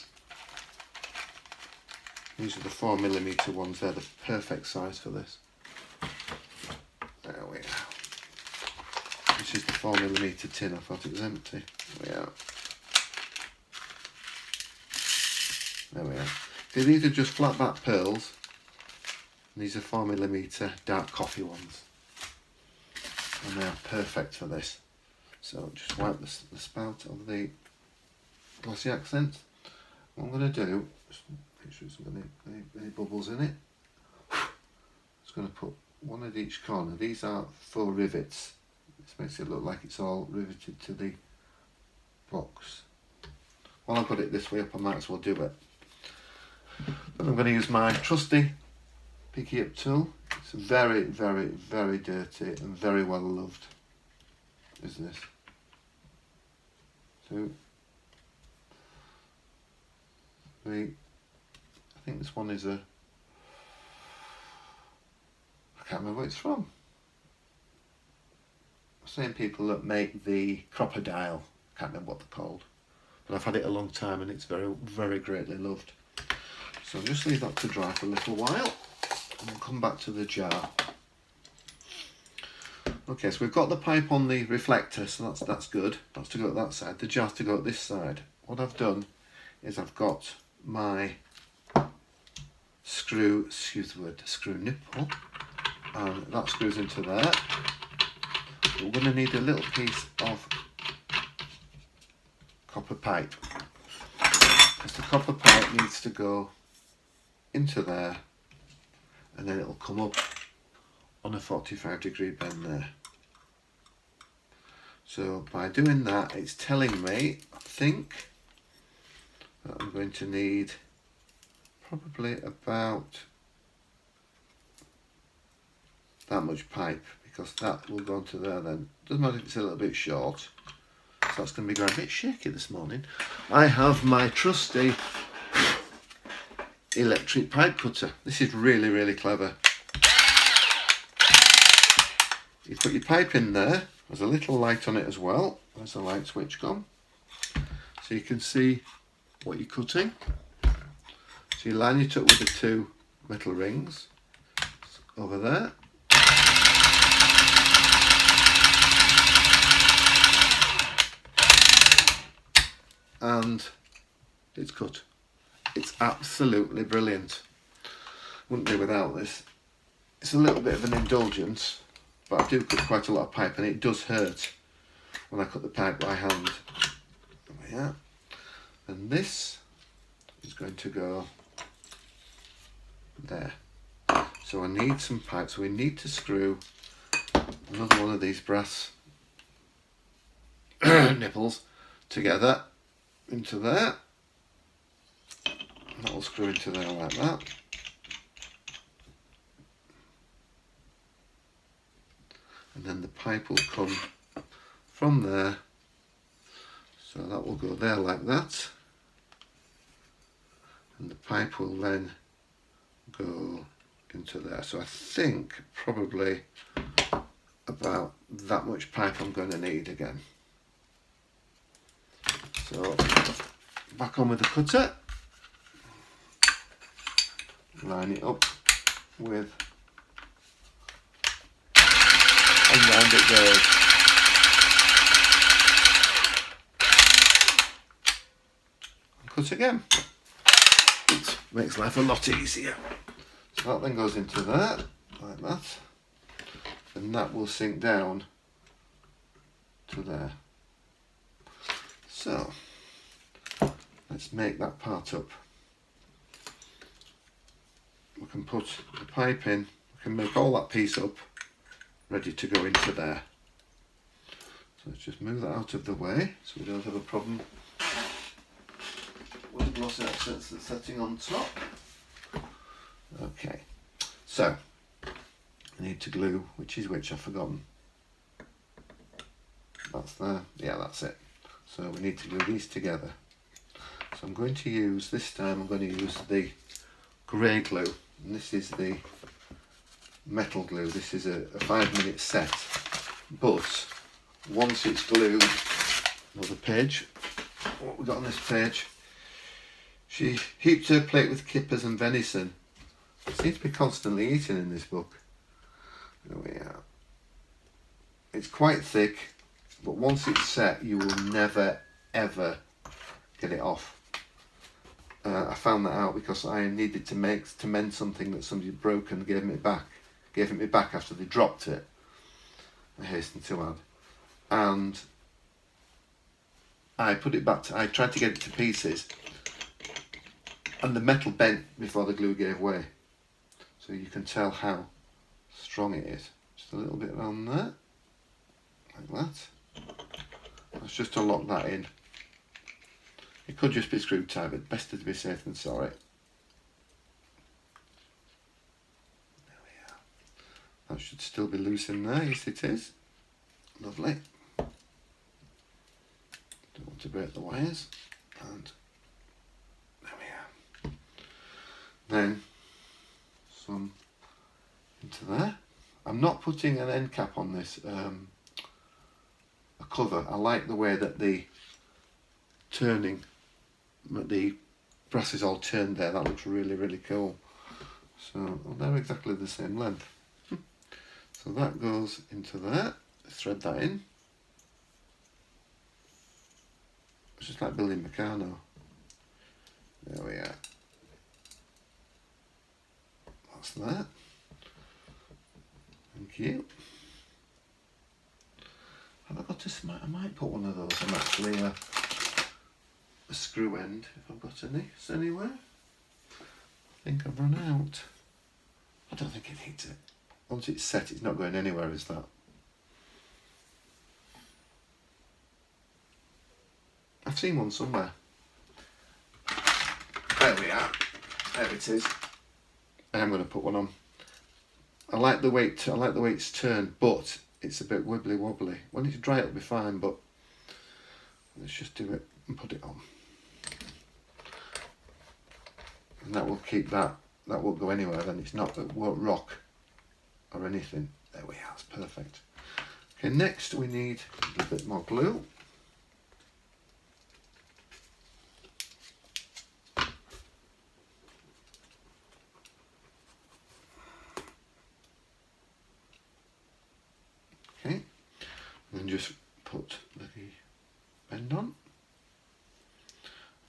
Speaker 1: These are the 4mm ones. They're the perfect size for this. There we are. This is the 4mm tin. I thought it was empty. There we are. There we are. See, these are just flat back pearls. And these are 4mm dark coffee ones. And they are perfect for this. So just wipe the spout of the glossy accent. What I'm going to do, just make sure there's not any bubbles in it. Just going to put one at each corner. These are 4 rivets. This makes it look like it's all riveted to the box. While I've got it this way up, I might as well do it. I'm going to use my trusty picky up tool. It's very, very, very dirty and very well loved. Is this? 2, 3. I think this one is I can't remember where it's from. Same people that make the crocodile. I can't remember what they're called. But I've had it a long time and it's very, very greatly loved. So just leave that to dry for a little while and we'll come back to the jar. Okay, so we've got the pipe on the reflector, so that's good. That's to go at that side. The jar's to go at this side. What I've done is I've got my screw nipple, and that screws into there. We're going to need a little piece of copper pipe, because the copper pipe needs to go into there, and then it'll come up on a 45-degree bend there. So by doing that, it's telling me, I think, that I'm going to need probably about that much pipe, because that will go into there then. Doesn't matter if it's a little bit short. So that's going to be going a bit shaky this morning. I have my trusty electric pipe cutter. This is really, really clever. You put your pipe in there. There's a little light on it as well. There's a light switch gone, so you can see what you're cutting. So you line it up with the two metal rings over there. And it's cut. It's absolutely brilliant. Wouldn't do without this. It's a little bit of an indulgence, but I do cut quite a lot of pipe, and it does hurt when I cut the pipe by hand. Yeah. And this is going to go there. So I need some pipe, so we need to screw another one of these brass nipples together into there. That will screw into there like that. And then the pipe will come from there, so that will go there like that, and the pipe will then go into there. So I think probably about that much pipe I'm going to need again. So back on with the cutter, line it up with, and round it goes. And cut again. It makes life a lot easier. So that then goes into there, like that, and that will sink down to there. So let's make that part up. We can put the pipe in, we can make all that piece up, ready to go into there. So let's just move that out of the way so we don't have a problem with the glossy accents that's setting on top. Okay, so I need to glue, which is which, I've forgotten. That's there, yeah, that's it. So we need to glue these together. So I'm going to use, this time I'm going to use the grey glue, and this is the metal glue. This is a 5-minute set, but once it's glued, another page, what we got on this page, she heaped her plate with kippers and venison. Seems to be constantly eating in this book. There we are. It's quite thick, but once it's set, you will never ever get it off. I found that out because I needed to mend something that somebody had broken, gave it me back after they dropped it. I hasten to add, and I put it back. I tried to get it to pieces, and the metal bent before the glue gave way. So you can tell how strong it is. Just a little bit around there, like that. That's just to lock that in. It could just be screw tight, but better to be safe than sorry. There we are. That should still be loose in there. Yes, it is. Lovely. Don't want to break the wires. And there we are. Then some into there. I'm not putting an end cap on this, a cover. I like the way that the turning, the brass is all turned there. That looks really, really cool. So they're exactly the same length. So that goes into there. Thread that in. It's just like building Meccano. There we are. That's that. Thank you. Have I got I might put one of those on actually a screw end if I've got any. Is anywhere? I think I've run out. I don't think it needs it. Once it's set, it's not going anywhere, is that? I've seen one somewhere. There we are. There it is. I'm going to put one on. I like the way it's turned, but it's a bit wibbly wobbly. When it's dry, it'll be fine. But let's just do it and put it on, and that will keep that. That won't go anywhere. Then it won't rock or anything. There we are. That's perfect. Okay. Next, we need a bit more glue. Okay, and then just put the bend on.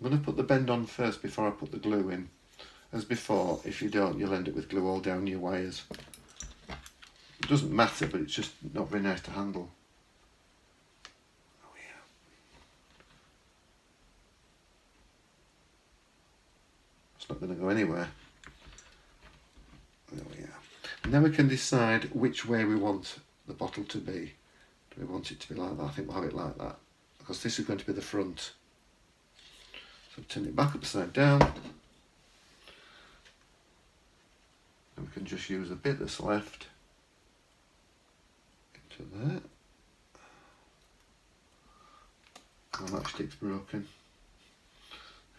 Speaker 1: I'm going to put the bend on first before I put the glue in. As before, if you don't, you'll end up with glue all down your wires. It doesn't matter, but it's just not very nice to handle. Oh yeah. It's not going to go anywhere. There we are. And then we can decide which way we want the bottle to be. Do we want it to be like that? I think we'll have it like that, because this is going to be the front. So turn it back upside down, and we can just use a bit that's left into there. Oh, that stick's broken.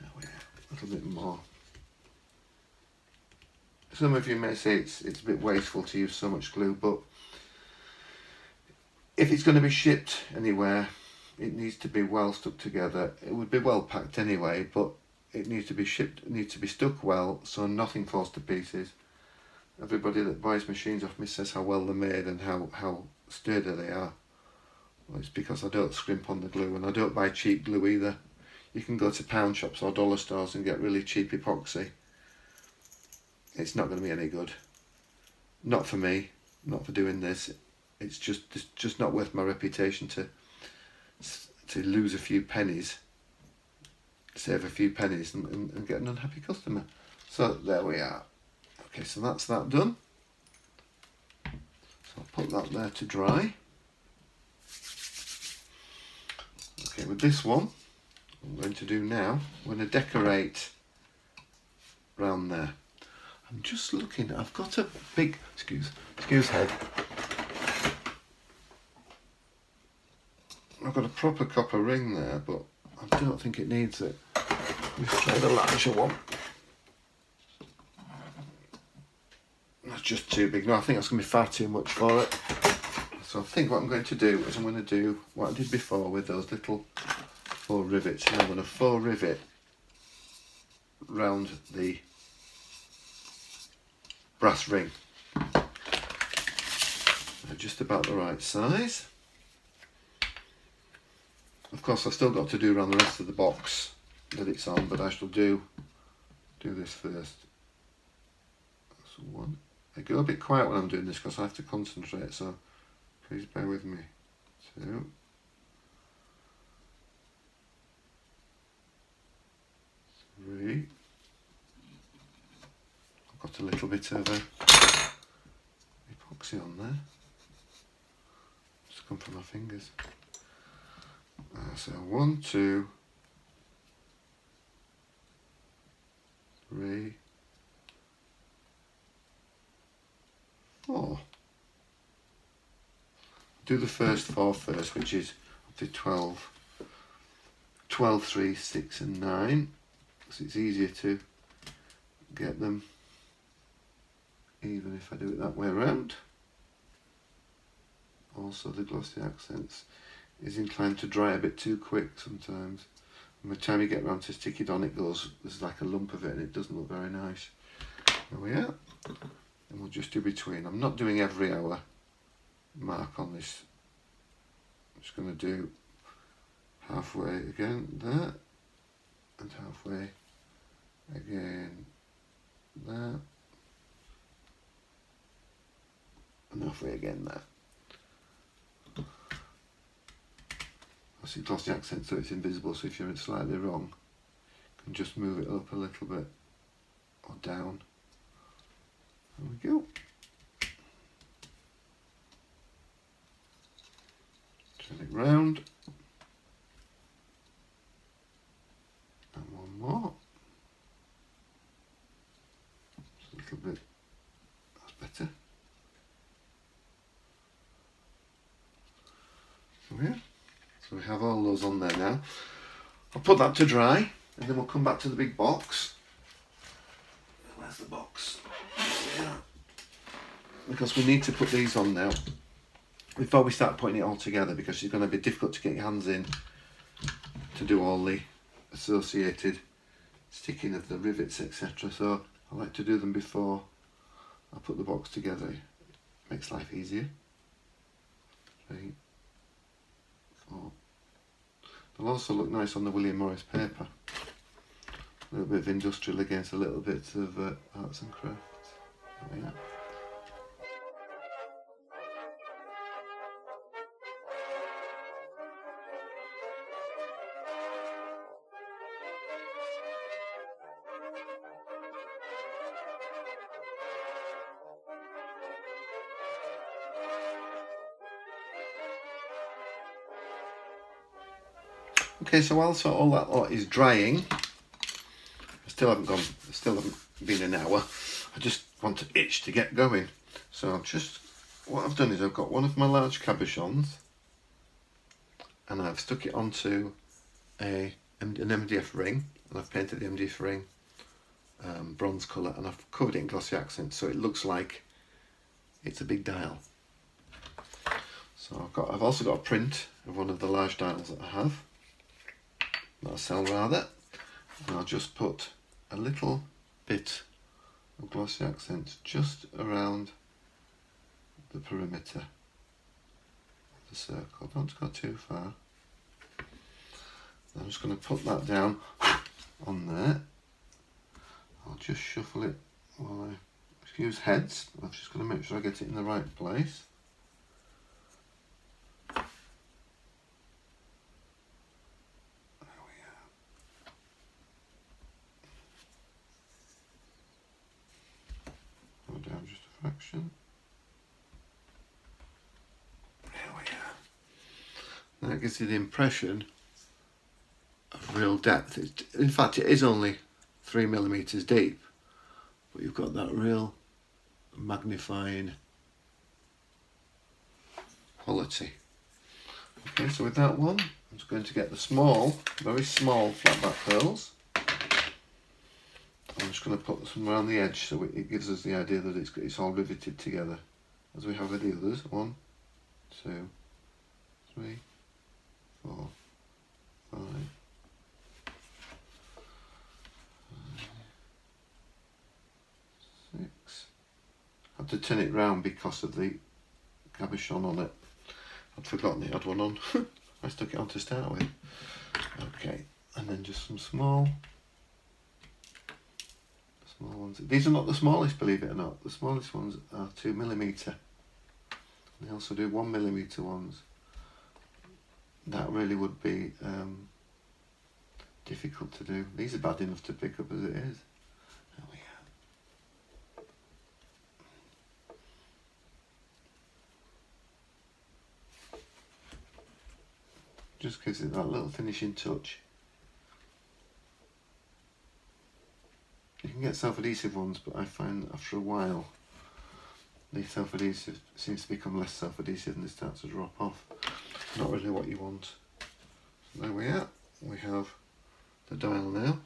Speaker 1: There we are. A little bit more. Some of you may say it's a bit wasteful to use so much glue, but if it's going to be shipped anywhere, it needs to be well stuck together. It would be well packed anyway, but it needs to be shipped, it needs to be stuck well so nothing falls to pieces. Everybody that buys machines off me says how well they're made and how sturdy they are. Well, it's because I don't scrimp on the glue, and I don't buy cheap glue either. You can go to pound shops or dollar stores and get really cheap epoxy. It's not going to be any good. Not for me, not for doing this. It's just not worth my reputation to lose a few pennies, save a few pennies and get an unhappy customer. So there we are. Okay, so that's that done. So I'll put that there to dry. Okay, with this one, what I'm going to do now, I'm going to decorate round there. I'm just looking, I've got a big, excuse head. I've got a proper copper ring there, but I don't think it needs it. Let's try the larger one. That's just too big. No, I think that's going to be far too much for it. So I think what I'm going to do is I'm going to do what I did before with those little 4 rivets. And I'm going to 4 rivet round the brass ring. They're just about the right size. Of course, I've still got to do around the rest of the box that it's on, but I shall do this first. That's 1. I go a bit quiet when I'm doing this because I have to concentrate, so please bear with me. 2. 3. I've got a little bit of epoxy on there. Just come from my fingers. So 1, 2, 3, 4. Do the first 4 first, which is up to 12, 3, 6 and 9, so it's easier to get them even if I do it that way around. Also, the glossy accents is inclined to dry a bit too quick sometimes. And by the time you get around to stick it on, there's like a lump of it and it doesn't look very nice. There we are. And we'll just do between. I'm not doing every hour mark on this. I'm just going to do halfway again there and halfway Again, there. And halfway again there. I see glossy accent so it's invisible, so if you're slightly wrong, you can just move it up a little bit or down. There we go. Turn it round. And one more. Just a little bit. That's better. So yeah. So we have all those on there now. I'll put that to dry and then we'll come back to the big box. Where's the box? Yeah. Because we need to put these on now before we start putting it all together, because it's going to be difficult to get your hands in to do all the associated sticking of the rivets, etc. So I like to do them before I put the box together. It makes life easier. 3, 4. They'll also look nice on the William Morris paper. A little bit of industrial against a little bit of arts and crafts. There we are. Okay, so whilst all that lot is drying, I still haven't been an hour. I just want to itch to get going. So what I've done is I've got one of my large cabochons and I've stuck it onto an MDF ring, and I've painted the MDF ring bronze colour, and I've covered it in glossy accents so it looks like it's a big dial. So I've also got a print of one of the large dials that I have. That I sell rather, and I'll just put a little bit of glossy accent just around the perimeter of the circle. Don't go too far. I'm just going to put that down on there. I'll just shuffle it while I use heads. I'm just going to make sure I get it in the right place. Down just a fraction. There we are. That gives you the impression of real depth. In fact, it is only 3mm deep, but you've got that real magnifying quality. Okay, so with that one, I'm just going to get the small, very small flat back pearls. I'm just going to put some around the edge so it gives us the idea that it's all riveted together, as we have with the others. 1, 2, 3, 4, 5, 6. I had to turn it round because of the cabochon on it. I'd forgotten it had one on. I stuck it on to start with. Okay, and then just some small ones. These are not the smallest, believe it or not. The smallest ones are 2mm. They also do 1mm ones. That really would be difficult to do. These are bad enough to pick up as it is. There we are. Just gives it that little finishing touch. You can get self-adhesive ones, but I find after a while the self-adhesive seems to become less self-adhesive and they start to drop off. Not really what you want. So there we are. We have the dial now,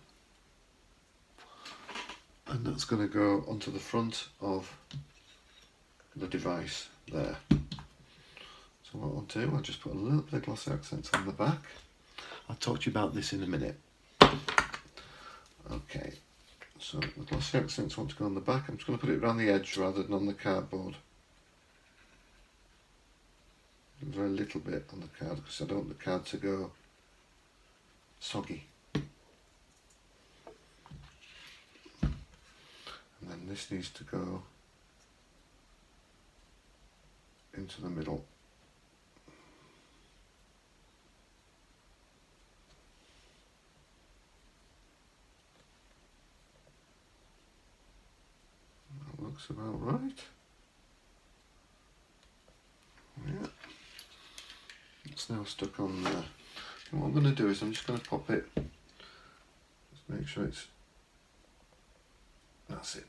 Speaker 1: and that's going to go onto the front of the device there. So what I'll do, I'll just put a little bit of glossy accents on the back. I'll talk to you about this in a minute. Okay. So the glossy accents want to go on the back. I'm just going to put it around the edge rather than on the cardboard. A very little bit on the card because I don't want the card to go soggy. this needs to go into the middle. That looks about right. Yeah. It's now stuck on there. And what I'm going to do is I'm just going to pop it, just make sure it's, that's it,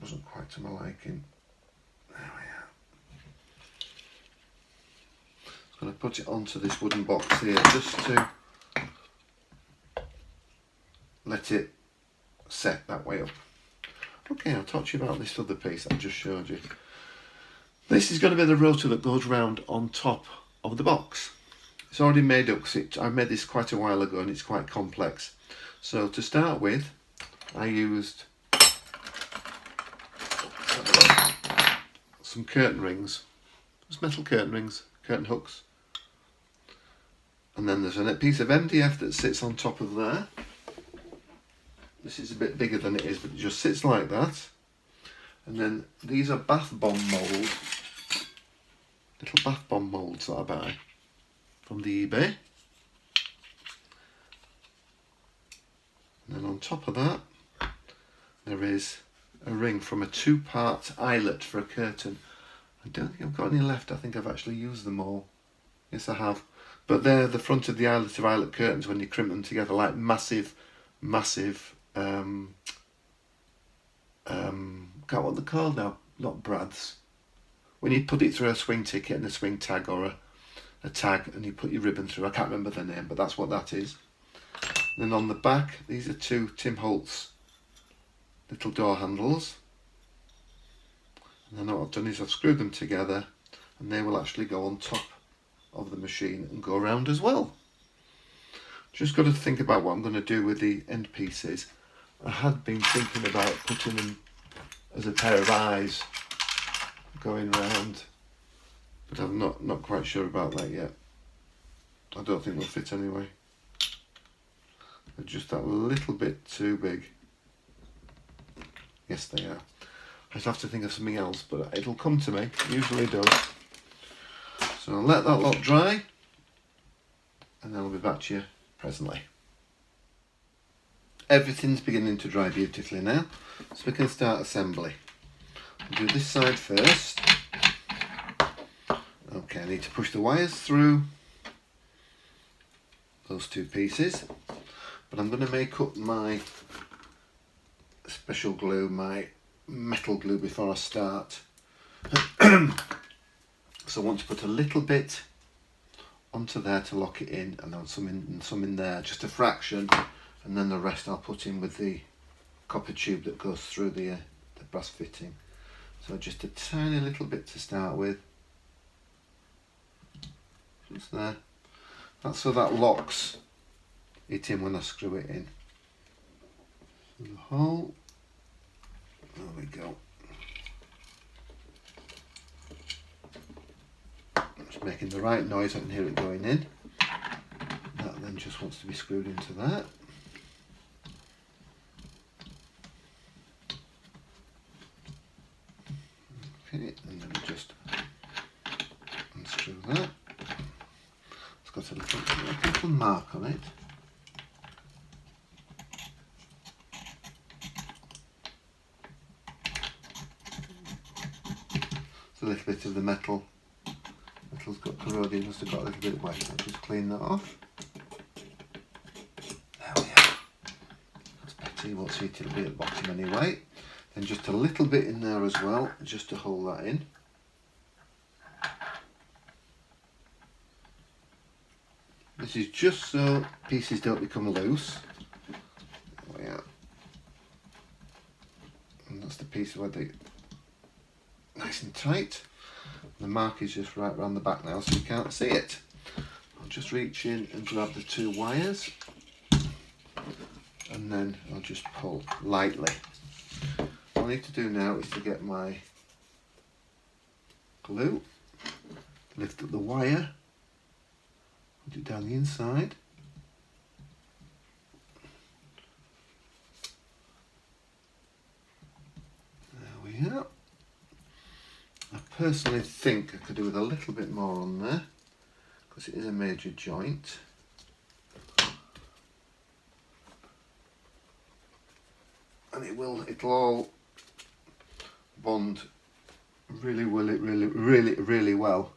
Speaker 1: wasn't quite to my liking. There we are. I'm going to put it onto this wooden box here just to let it set that way up. Okay, I'll talk to you about this other piece I just showed you. This is going to be the rotor that goes round on top of the box. It's already made up because I made this quite a while ago and it's quite complex. So to start with, I used some curtain rings, just metal curtain rings, curtain hooks. And then there's a piece of MDF that sits on top of there. This is a bit bigger than it is, but it just sits like that. And then these are bath bomb mould, little bath bomb moulds that I buy from the eBay. And then on top of that, there is a ring from a 2-part eyelet for a curtain. I don't think I've got any left. I think I've actually used them all. Yes, I have. But they're the front of the eyelet of eyelet curtains when you crimp them together, like massive, can't what they're called now, not brads. When you put it through a swing ticket and a swing tag or a tag and you put your ribbon through, I can't remember the name, but that's what that is. And then on the back, these are 2 Tim Holtz little door handles. And then what I've done is I've screwed them together and they will actually go on top of the machine and go around as well. Just got to think about what I'm going to do with the end pieces. I had been thinking about putting them as a pair of eyes going round, but I'm not quite sure about that yet. I don't think they'll fit anyway. They're just that little bit too big. Yes, they are. I just have to think of something else, but it'll come to me. It usually does. So I'll let that lot dry, and then I'll be back to you presently. Everything's beginning to dry beautifully now, so we can start assembly. I'll do this side first. Okay, I need to push the wires through those 2 pieces, but I'm going to make up my special glue, my metal glue, before I start. So I want to put a little bit onto there to lock it in, and then some in there, just a fraction, and then the rest I'll put in with the copper tube that goes through the brass fitting. So just a tiny little bit to start with, just there. That's so that locks it in when I screw it in. So the hole, there we go. Just making the right noise, I can hear it going in. That then just wants to be screwed into that. Okay, and then just unscrew that. It's got a little mark on it. It's a little bit of the metal's got corroded, must have got a little bit wet. I'll just clean that off. There we are. That's better, you won't see it, it'll be at the bottom anyway. Then just a little bit in there as well, just to hold that in. This is just so pieces don't become loose. There we are. And that's the piece where they nice and tight. The mark is just right around the back now, so you can't see it. I'll just reach in and grab the 2 wires, and then I'll just pull lightly. What I need to do now is to get my glue, lift up the wire, put it down the inside, personally think I could do with a little bit more on there because it is a major joint. And it'll all bond really well, really well.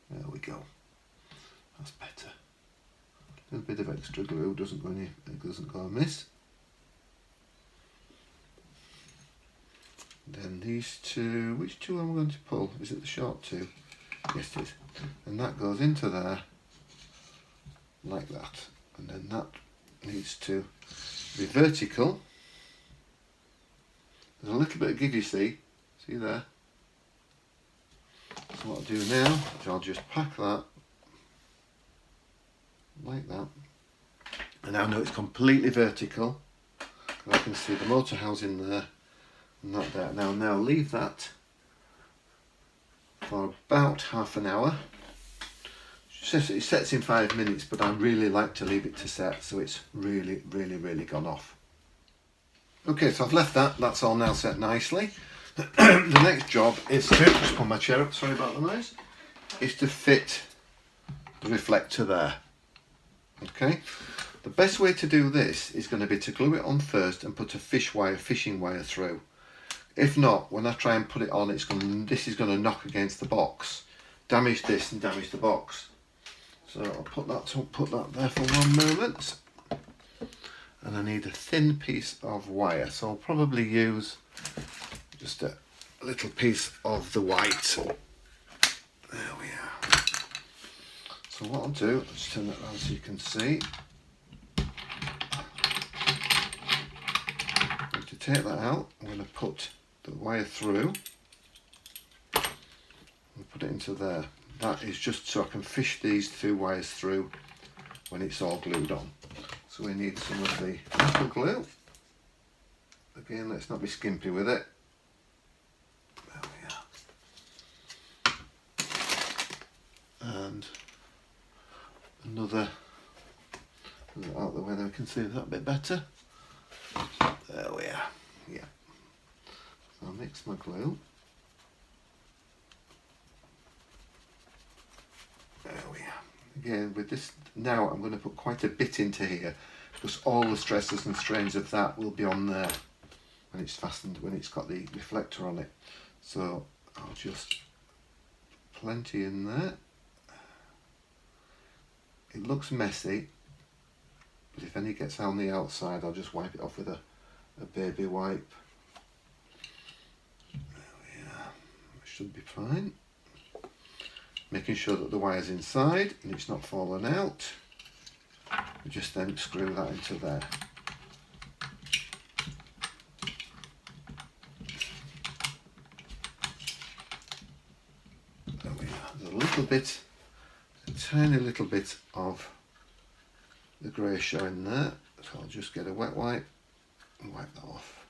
Speaker 1: There we go. That's better. A little bit of extra glue doesn't go amiss. Then these two, which two am I going to pull? Is it the short two? Yes it is. And that goes into there like that. And then that needs to be vertical. There's a little bit of give, you see there? So what I'll do now is I'll just pack that like that. And now I know it's completely vertical. And I can see the motor housing there and that there. Now leave that for about half an hour. It sets in 5 minutes, but I really like to leave it to set so it's really gone off. Okay, so I've left that. That's all now set nicely. The next job is to, just pull my chair up, sorry about the noise, is to fit the reflector there. Okay, the best way to do this is going to be to glue it on first and put a fishing wire through. If not, when I try and put it on, this is going to knock against the box, damage this and damage the box. So I'll put that there for one moment. And I need a thin piece of wire, so I'll probably use just a little piece of the white. There we are. So what I'll do, I'll just turn that around so you can see. I'm going to take that out. I'm going to put the wire through and put it into there. That is just so I can fish these two wires through when it's all glued on. So we need some of the metal glue. Again, let's not be skimpy with it. There we are. And another out the way that we can see that a bit better. There we are. Yeah. So I'll mix my glue. There we are. Again, with this now, I'm going to put quite a bit into here because all the stresses and strains of that will be on there when it's fastened, when it's got the reflector on it. So I'll just plenty in there. It looks messy, but if any gets on the outside, I'll just wipe it off with a baby wipe. There we are. It should be fine. Making sure that the wire's inside and it's not fallen out. We just then screw that into there. There we are. There's a little bit, a tiny little bit of the grey showing there. So I'll just get a wet wipe and wipe that off.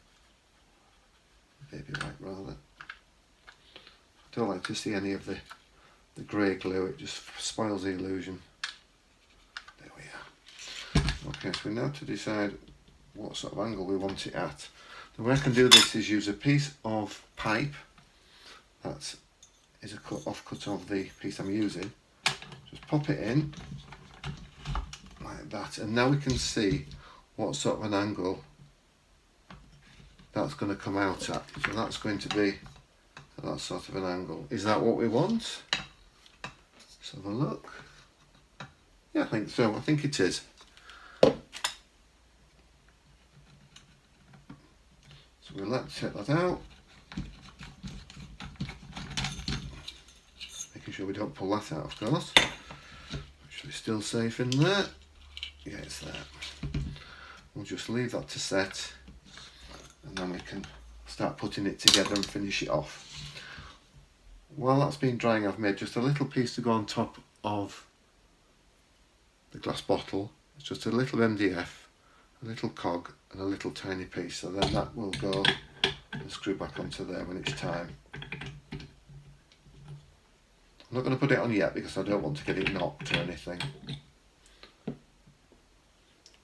Speaker 1: Baby wipe rather. I don't like to see any of the grey glue, it just spoils the illusion. There we are. Okay, so we now to decide what sort of angle we want it at. The way I can do this is use a piece of pipe that is a offcut of the piece I'm using. Just pop it in like that, and now we can see what sort of an angle that's going to come out at. So that's going to be that sort of an angle. Is that what we want? Let's have a look. Yeah, I think so. I think it is. So we'll check that out. Making sure we don't pull that out, of course. Actually still safe in there. Yeah, it's there. We'll just leave that to set and then we can start putting it together and finish it off. While that's been drying, I've made just a little piece to go on top of the glass bottle. It's just a little MDF, a little cog and a little tiny piece, so then that will go and screw back onto there when it's time. I'm not going to put it on yet because I don't want to get it knocked or anything.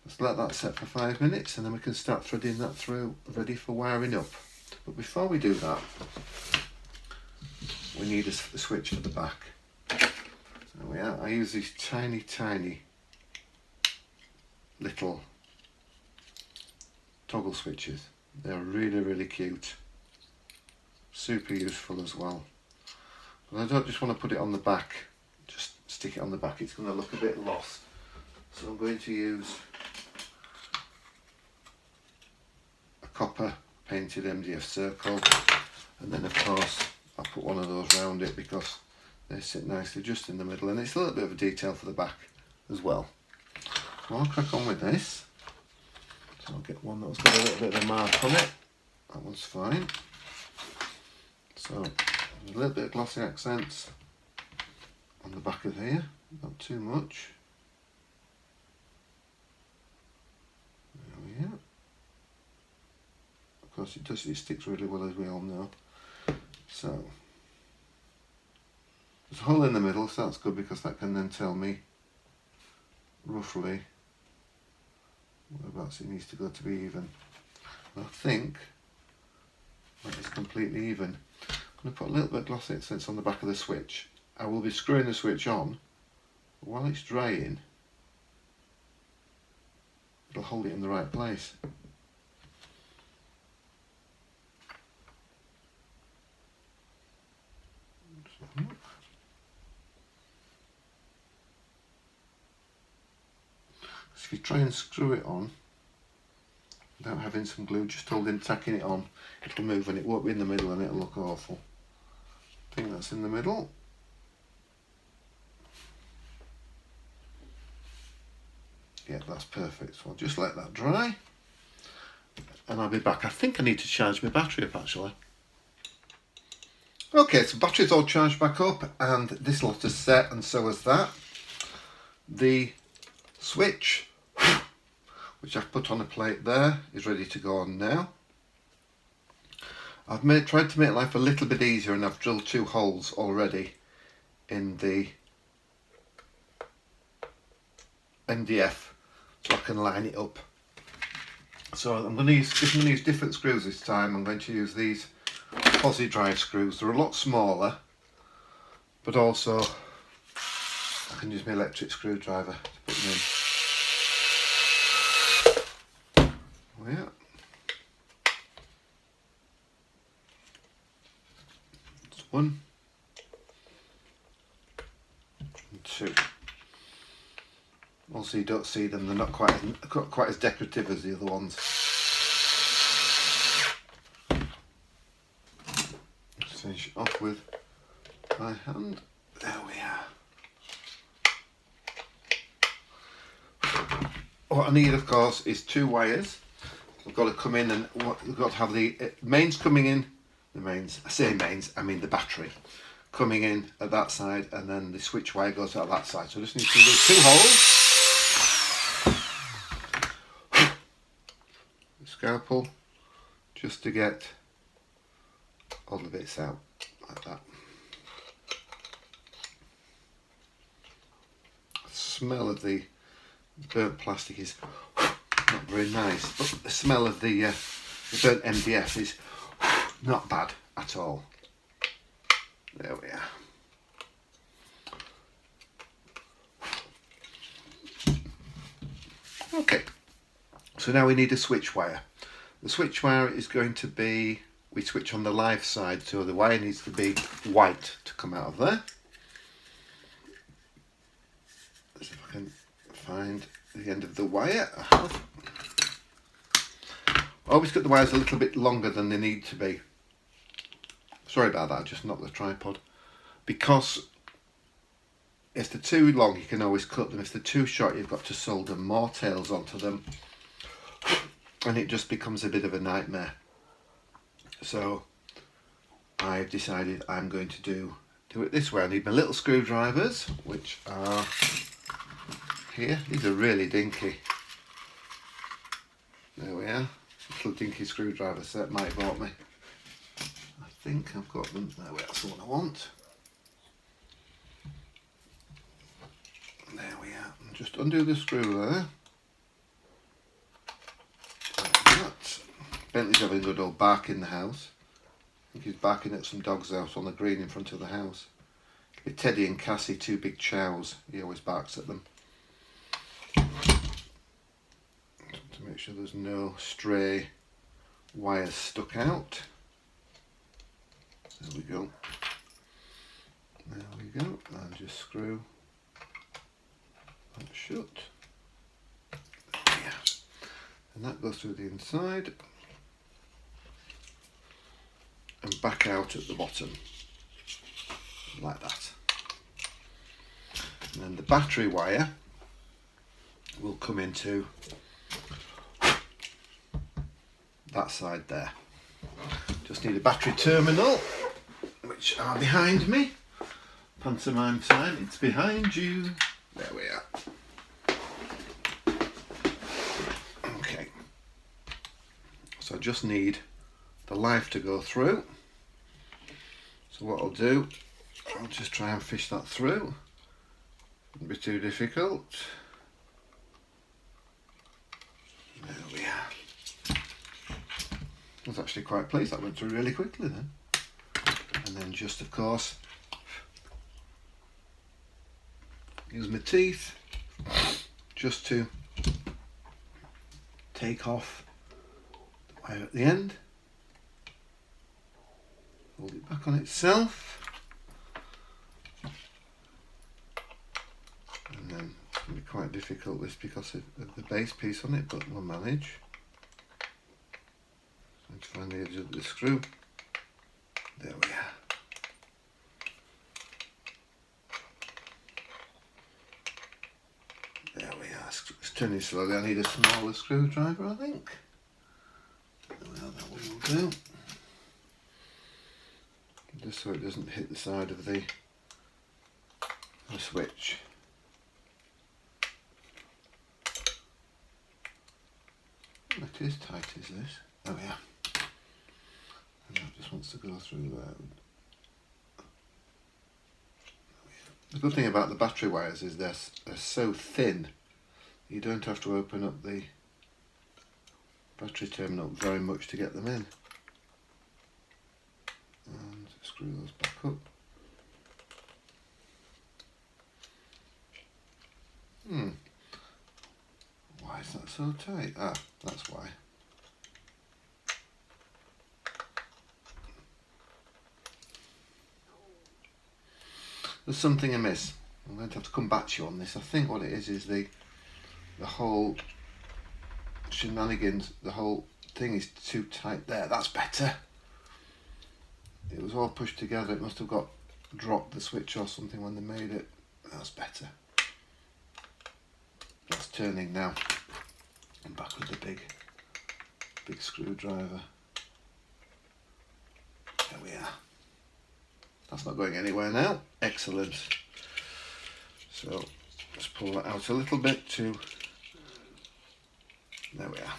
Speaker 1: Let's let that set for 5 minutes and then we can start threading that through, ready for wiring up. But before we do that, we need a switch for the back. There we are. I use these tiny little toggle switches. They're really cute. Super useful as well. But I don't just want to put it on the back, just stick it on the back. It's going to look a bit lost. So I'm going to use a copper painted MDF circle, and then of course I'll put one of those round it because they sit nicely just in the middle, and it's a little bit of a detail for the back as well. So I'll crack on with this. So I'll get one that's got a little bit of a mark on it. That one's fine. So a little bit of glossy accents on the back of here, not too much. There we are. Of course it sticks really well, as we all know. So there's a hole in the middle, so that's good because that can then tell me roughly whereabouts it needs to go to be even. I think that is completely even. I'm going to put a little bit of glossy accents on the back of the switch. I will be screwing the switch on, but while it's drying it'll hold it in the right place. So if you try and screw it on without having some glue, just tacking it on, it'll move and it won't be in the middle and it'll look awful. I think that's in the middle. Yeah, that's perfect. So I'll just let that dry and I'll be back. I think I need to charge my battery up actually. Okay, so battery's all charged back up and this lot is set, and so is that. The switch, which I've put on a plate there, is ready to go on now. I've tried to make life a little bit easier, and I've drilled 2 holes already in the MDF so I can line it up. So I'm going to use different screws this time. I'm going to use these posi drive screws. They're a lot smaller, but also I can use my electric screwdriver to put them in. Oh yeah. That's 1 and 2. Also, you don't see them; they're not quite as decorative as the other ones. Just finish off with my hand. There we are. What I need, of course, is 2 wires. We've got to come in and we've got to have the mains coming in. The mains, I say mains, I mean the battery coming in at that side, and then the switch wire goes out that side. So I just need to do 2 holes. Scalpel, just to get all the bits out like that. The smell of the burnt plastic is not very nice, but the smell of the burnt MDF is not bad at all. There we are. Okay, so now we need a switch wire. The switch wire is going to be, we switch on the live side, so the wire needs to be white to come out of there. Let's see if I can find the end of the wire. I have. Always cut the wires a little bit longer than they need to be. Sorry about that, I just knocked the tripod. Because if they're too long, you can always cut them. If they're too short, you've got to solder more tails onto them, and it just becomes a bit of a nightmare. So I've decided I'm going to do it this way. I need my little screwdrivers, which are here. These are really dinky. There we are. Little dinky screwdriver set Mike bought me. I think I've got them. There we are. That's the one I want. There we are. And just undo the screw there. Like that. Bentley's having a good old bark in the house. I think he's barking at some dogs out on the green in front of the house. With Teddy and Cassie, two big chows. He always barks at them. To make sure there's no stray wires stuck out. There we go. There we go. And just screw that shut. Yeah. And that goes through the inside and back out at the bottom, like that. And then the battery wire will come into that side there. Just need a battery terminal, which are behind me. Pantomime time, it's behind you. There we are. Okay. So I just need the live to go through. So what I'll do, I'll just try and fish that through. Wouldn't be too difficult. There we are. I was actually quite pleased that went through really quickly then. And then just of course use my teeth just to take off the wire at the end. Hold it back on itself. And then it's going to be quite difficult this because of the base piece on it, but we'll manage. So to find the edge of the screw. There we are. There we are. It's turning slowly. I need a smaller screwdriver, I think. Well, that will do. Just so it doesn't hit the side of the switch. It is tight, is this? There we are. And that just wants to go through there. The good thing about the battery wires is they're so thin you don't have to open up the battery terminal very much to get them in. And screw those back up. Why is that so tight? Ah, that's why. There's something amiss. I'm going to have to come back to you on this. I think what it is the whole shenanigans, the whole thing is too tight there. That's better. It was all pushed together. It must have got dropped the switch or something when they made it. That's better. That's turning now. I'm back with the big screwdriver. There we are. That's not going anywhere now. Excellent. So let's pull that out a little bit to. There we are.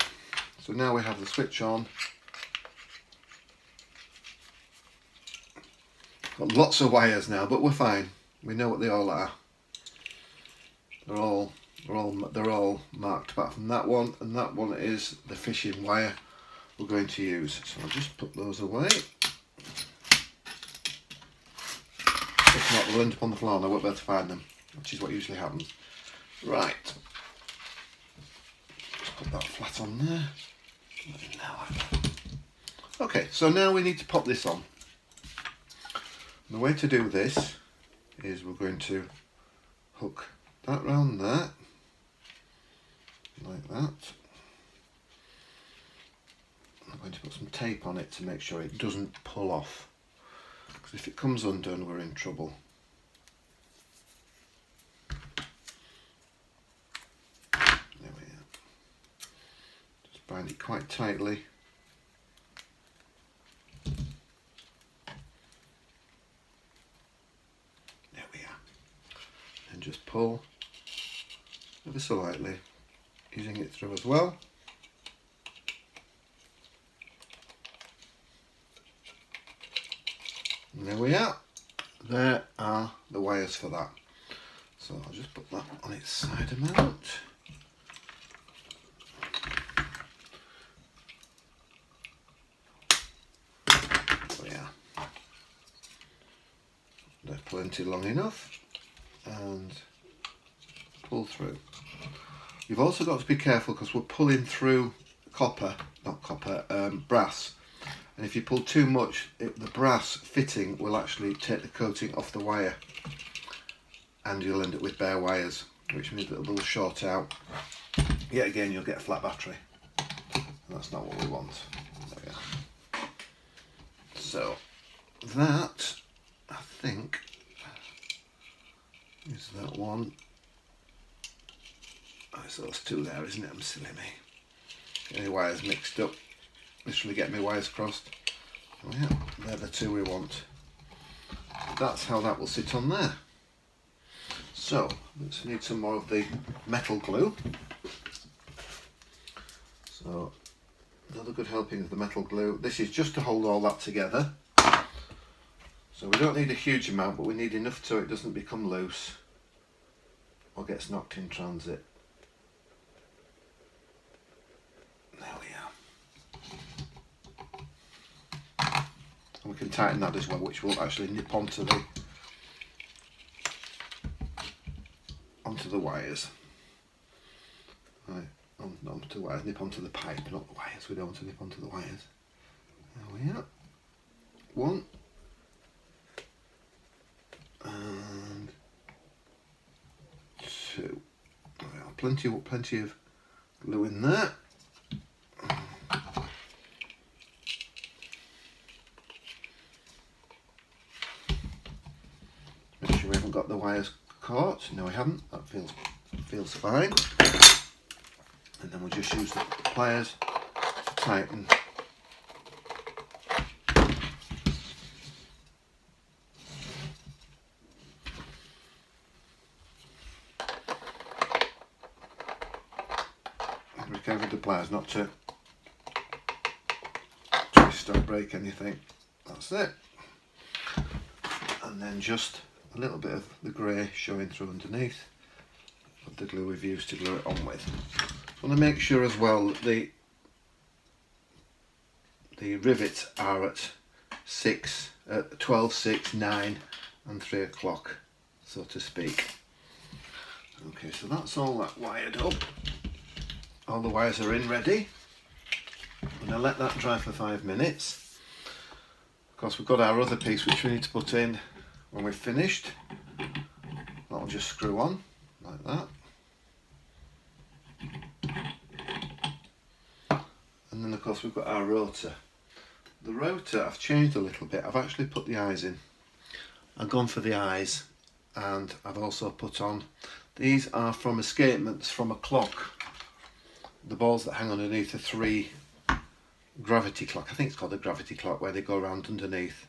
Speaker 1: So now we have the switch on. Got lots of wires now, but we're fine. We know what they all are. They're all marked apart from that one, and that one is the fishing wire we're going to use. So I'll just put those away. If not, they'll end up on the floor and I won't be able to find them, which is what usually happens. Right. Just put that flat on there. Okay, so now we need to pop this on. And the way to do this is we're going to hook that round there, like that. I'm going to put some tape on it to make sure it doesn't pull off, because if it comes undone we're in trouble. There we are. Just bind it quite tightly. There we are. And just pull ever so lightly, using it through as well. And there we are. There are the wires for that. So I'll just put that on its side a minute. There we are. They're plenty long enough, and pull through. You've also got to be careful because we're pulling through brass, and if you pull too much, the brass fitting will actually take the coating off the wire, and you'll end up with bare wires, which means that they'll short out. Yet again, you'll get a flat battery, and that's not what we want. There we are. So that, I think, is that one. Oh, it's those two there, isn't it? I'm silly me. Get my wires mixed up. Literally get my wires crossed. Oh yeah, they're the two we want. That's how that will sit on there. So, let's need some more of the metal glue. So, another good helping of the metal glue. This is just to hold all that together. So we don't need a huge amount, but we need enough so it doesn't become loose or gets knocked in transit. There we are. And we can tighten that as well, which will actually nip onto the wires. Right, onto the wires, nip onto the pipe, not the wires. We don't want to nip onto the wires. There we are. One. And two. Well, plenty of glue in there. Make sure we haven't got the wires caught. No, we haven't. That feels fine. And then we'll just use the pliers to tighten. Be careful with the pliers not to twist or break anything. That's it. And then just a little bit of the grey showing through underneath of the glue we've used to glue it on with. I want to make sure as well that the rivets are at 12, 6, 9 and 3 o'clock, so to speak. Okay, so that's all that wired up. All the wires are in ready. I'm going to let that dry for 5 minutes. Of course, we've got our other piece which we need to put in when we've finished. That'll just screw on like that. And then of course we've got our rotor. The rotor I've changed a little bit. I've actually put the eyes in. I've gone for the eyes, and I've also put on, these are from escapements from a clock. The balls that hang underneath are 3 gravity clock. I think it's called a gravity clock, where they go around underneath.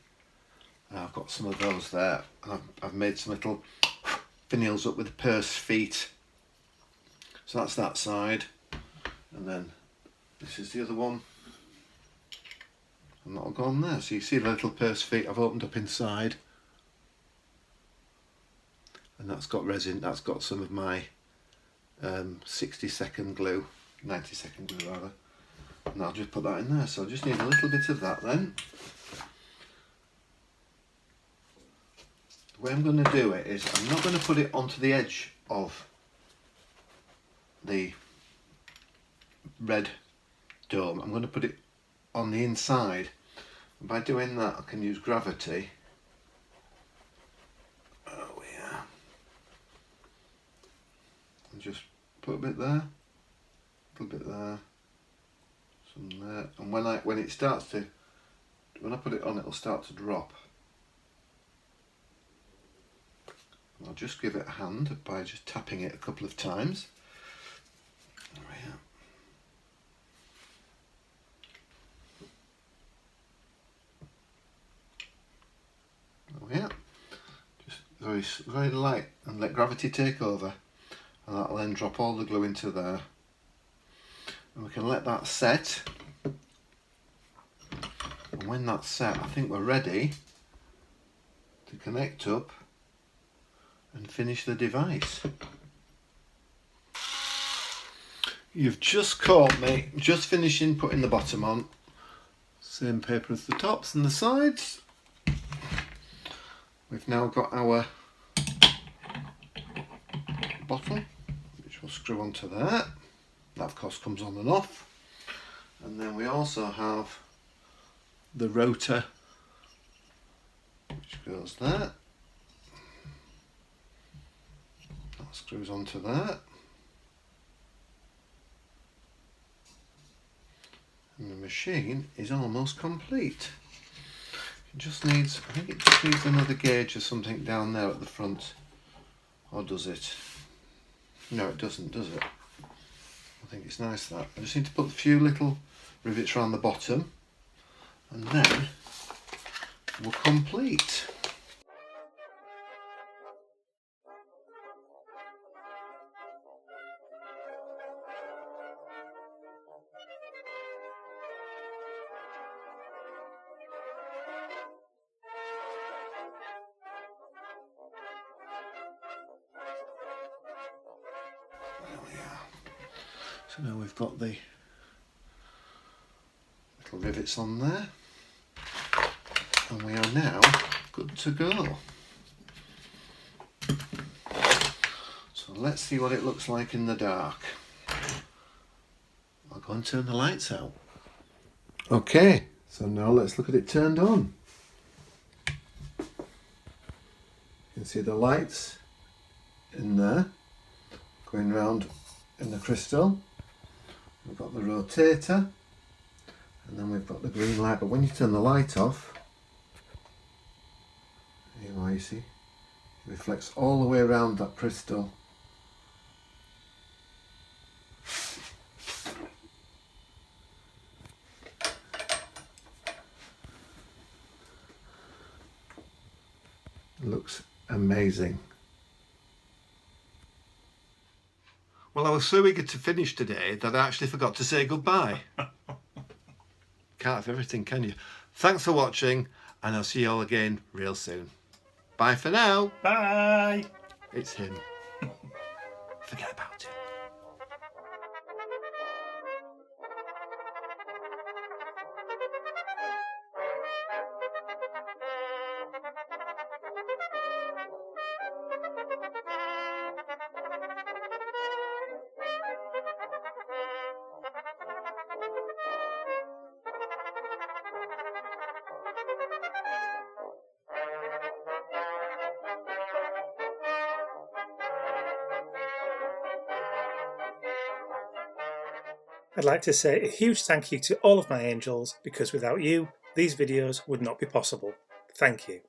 Speaker 1: I've got some of those there. I've made some little finials up with purse feet. So that's that side. And then this is the other one. And that'll go on there. So you see the little purse feet I've opened up inside. And that's got resin, that's got some of my 60-second glue, 90-second glue rather. And I'll just put that in there. So I just need a little bit of that then. The way I'm going to do it is I'm not going to put it onto the edge of the red dome. I'm going to put it on the inside, and by doing that I can use gravity. Oh yeah. And just put a bit there, a little bit there, some there, and when I put it on, it'll start to drop. And I'll just give it a hand by just tapping it a couple of times. There we are. Yeah, just very light, and let gravity take over, and that'll then drop all the glue into there, and we can let that set. And when that's set, I think we're ready to connect up and finish the device. You've just caught me just finishing putting the bottom on. Same paper as the tops and the sides. We've now got our bottle, which we'll screw onto there. That of course comes on and off. And then we also have the rotor, which goes there. That screws onto that. And the machine is almost complete. It just needs, I think it just needs another gauge or something down there at the front. Or does it? No, it doesn't, does it? I think it's nice that. I just need to put a few little rivets around the bottom, and then we're complete. There we are. So now we've got the little rivets on there, and we are now good to go. So let's see what it looks like in the dark. I'll go and turn the lights out. Okay, so now let's look at it turned on. You can see the lights in there going round in the crystal. We've got the rotator, and then we've got the green light, but when you turn the light off, here you see, it reflects all the way around that crystal. It looks amazing. Well, I was so eager to finish today that I actually forgot to say goodbye. Can't have everything, can you? Thanks for watching, and I'll see you all again real soon. Bye for now.
Speaker 2: Bye.
Speaker 1: It's him. Forget about it.
Speaker 2: I'd like to say a huge thank you to all of my angels, because without you, these videos would not be possible. Thank you.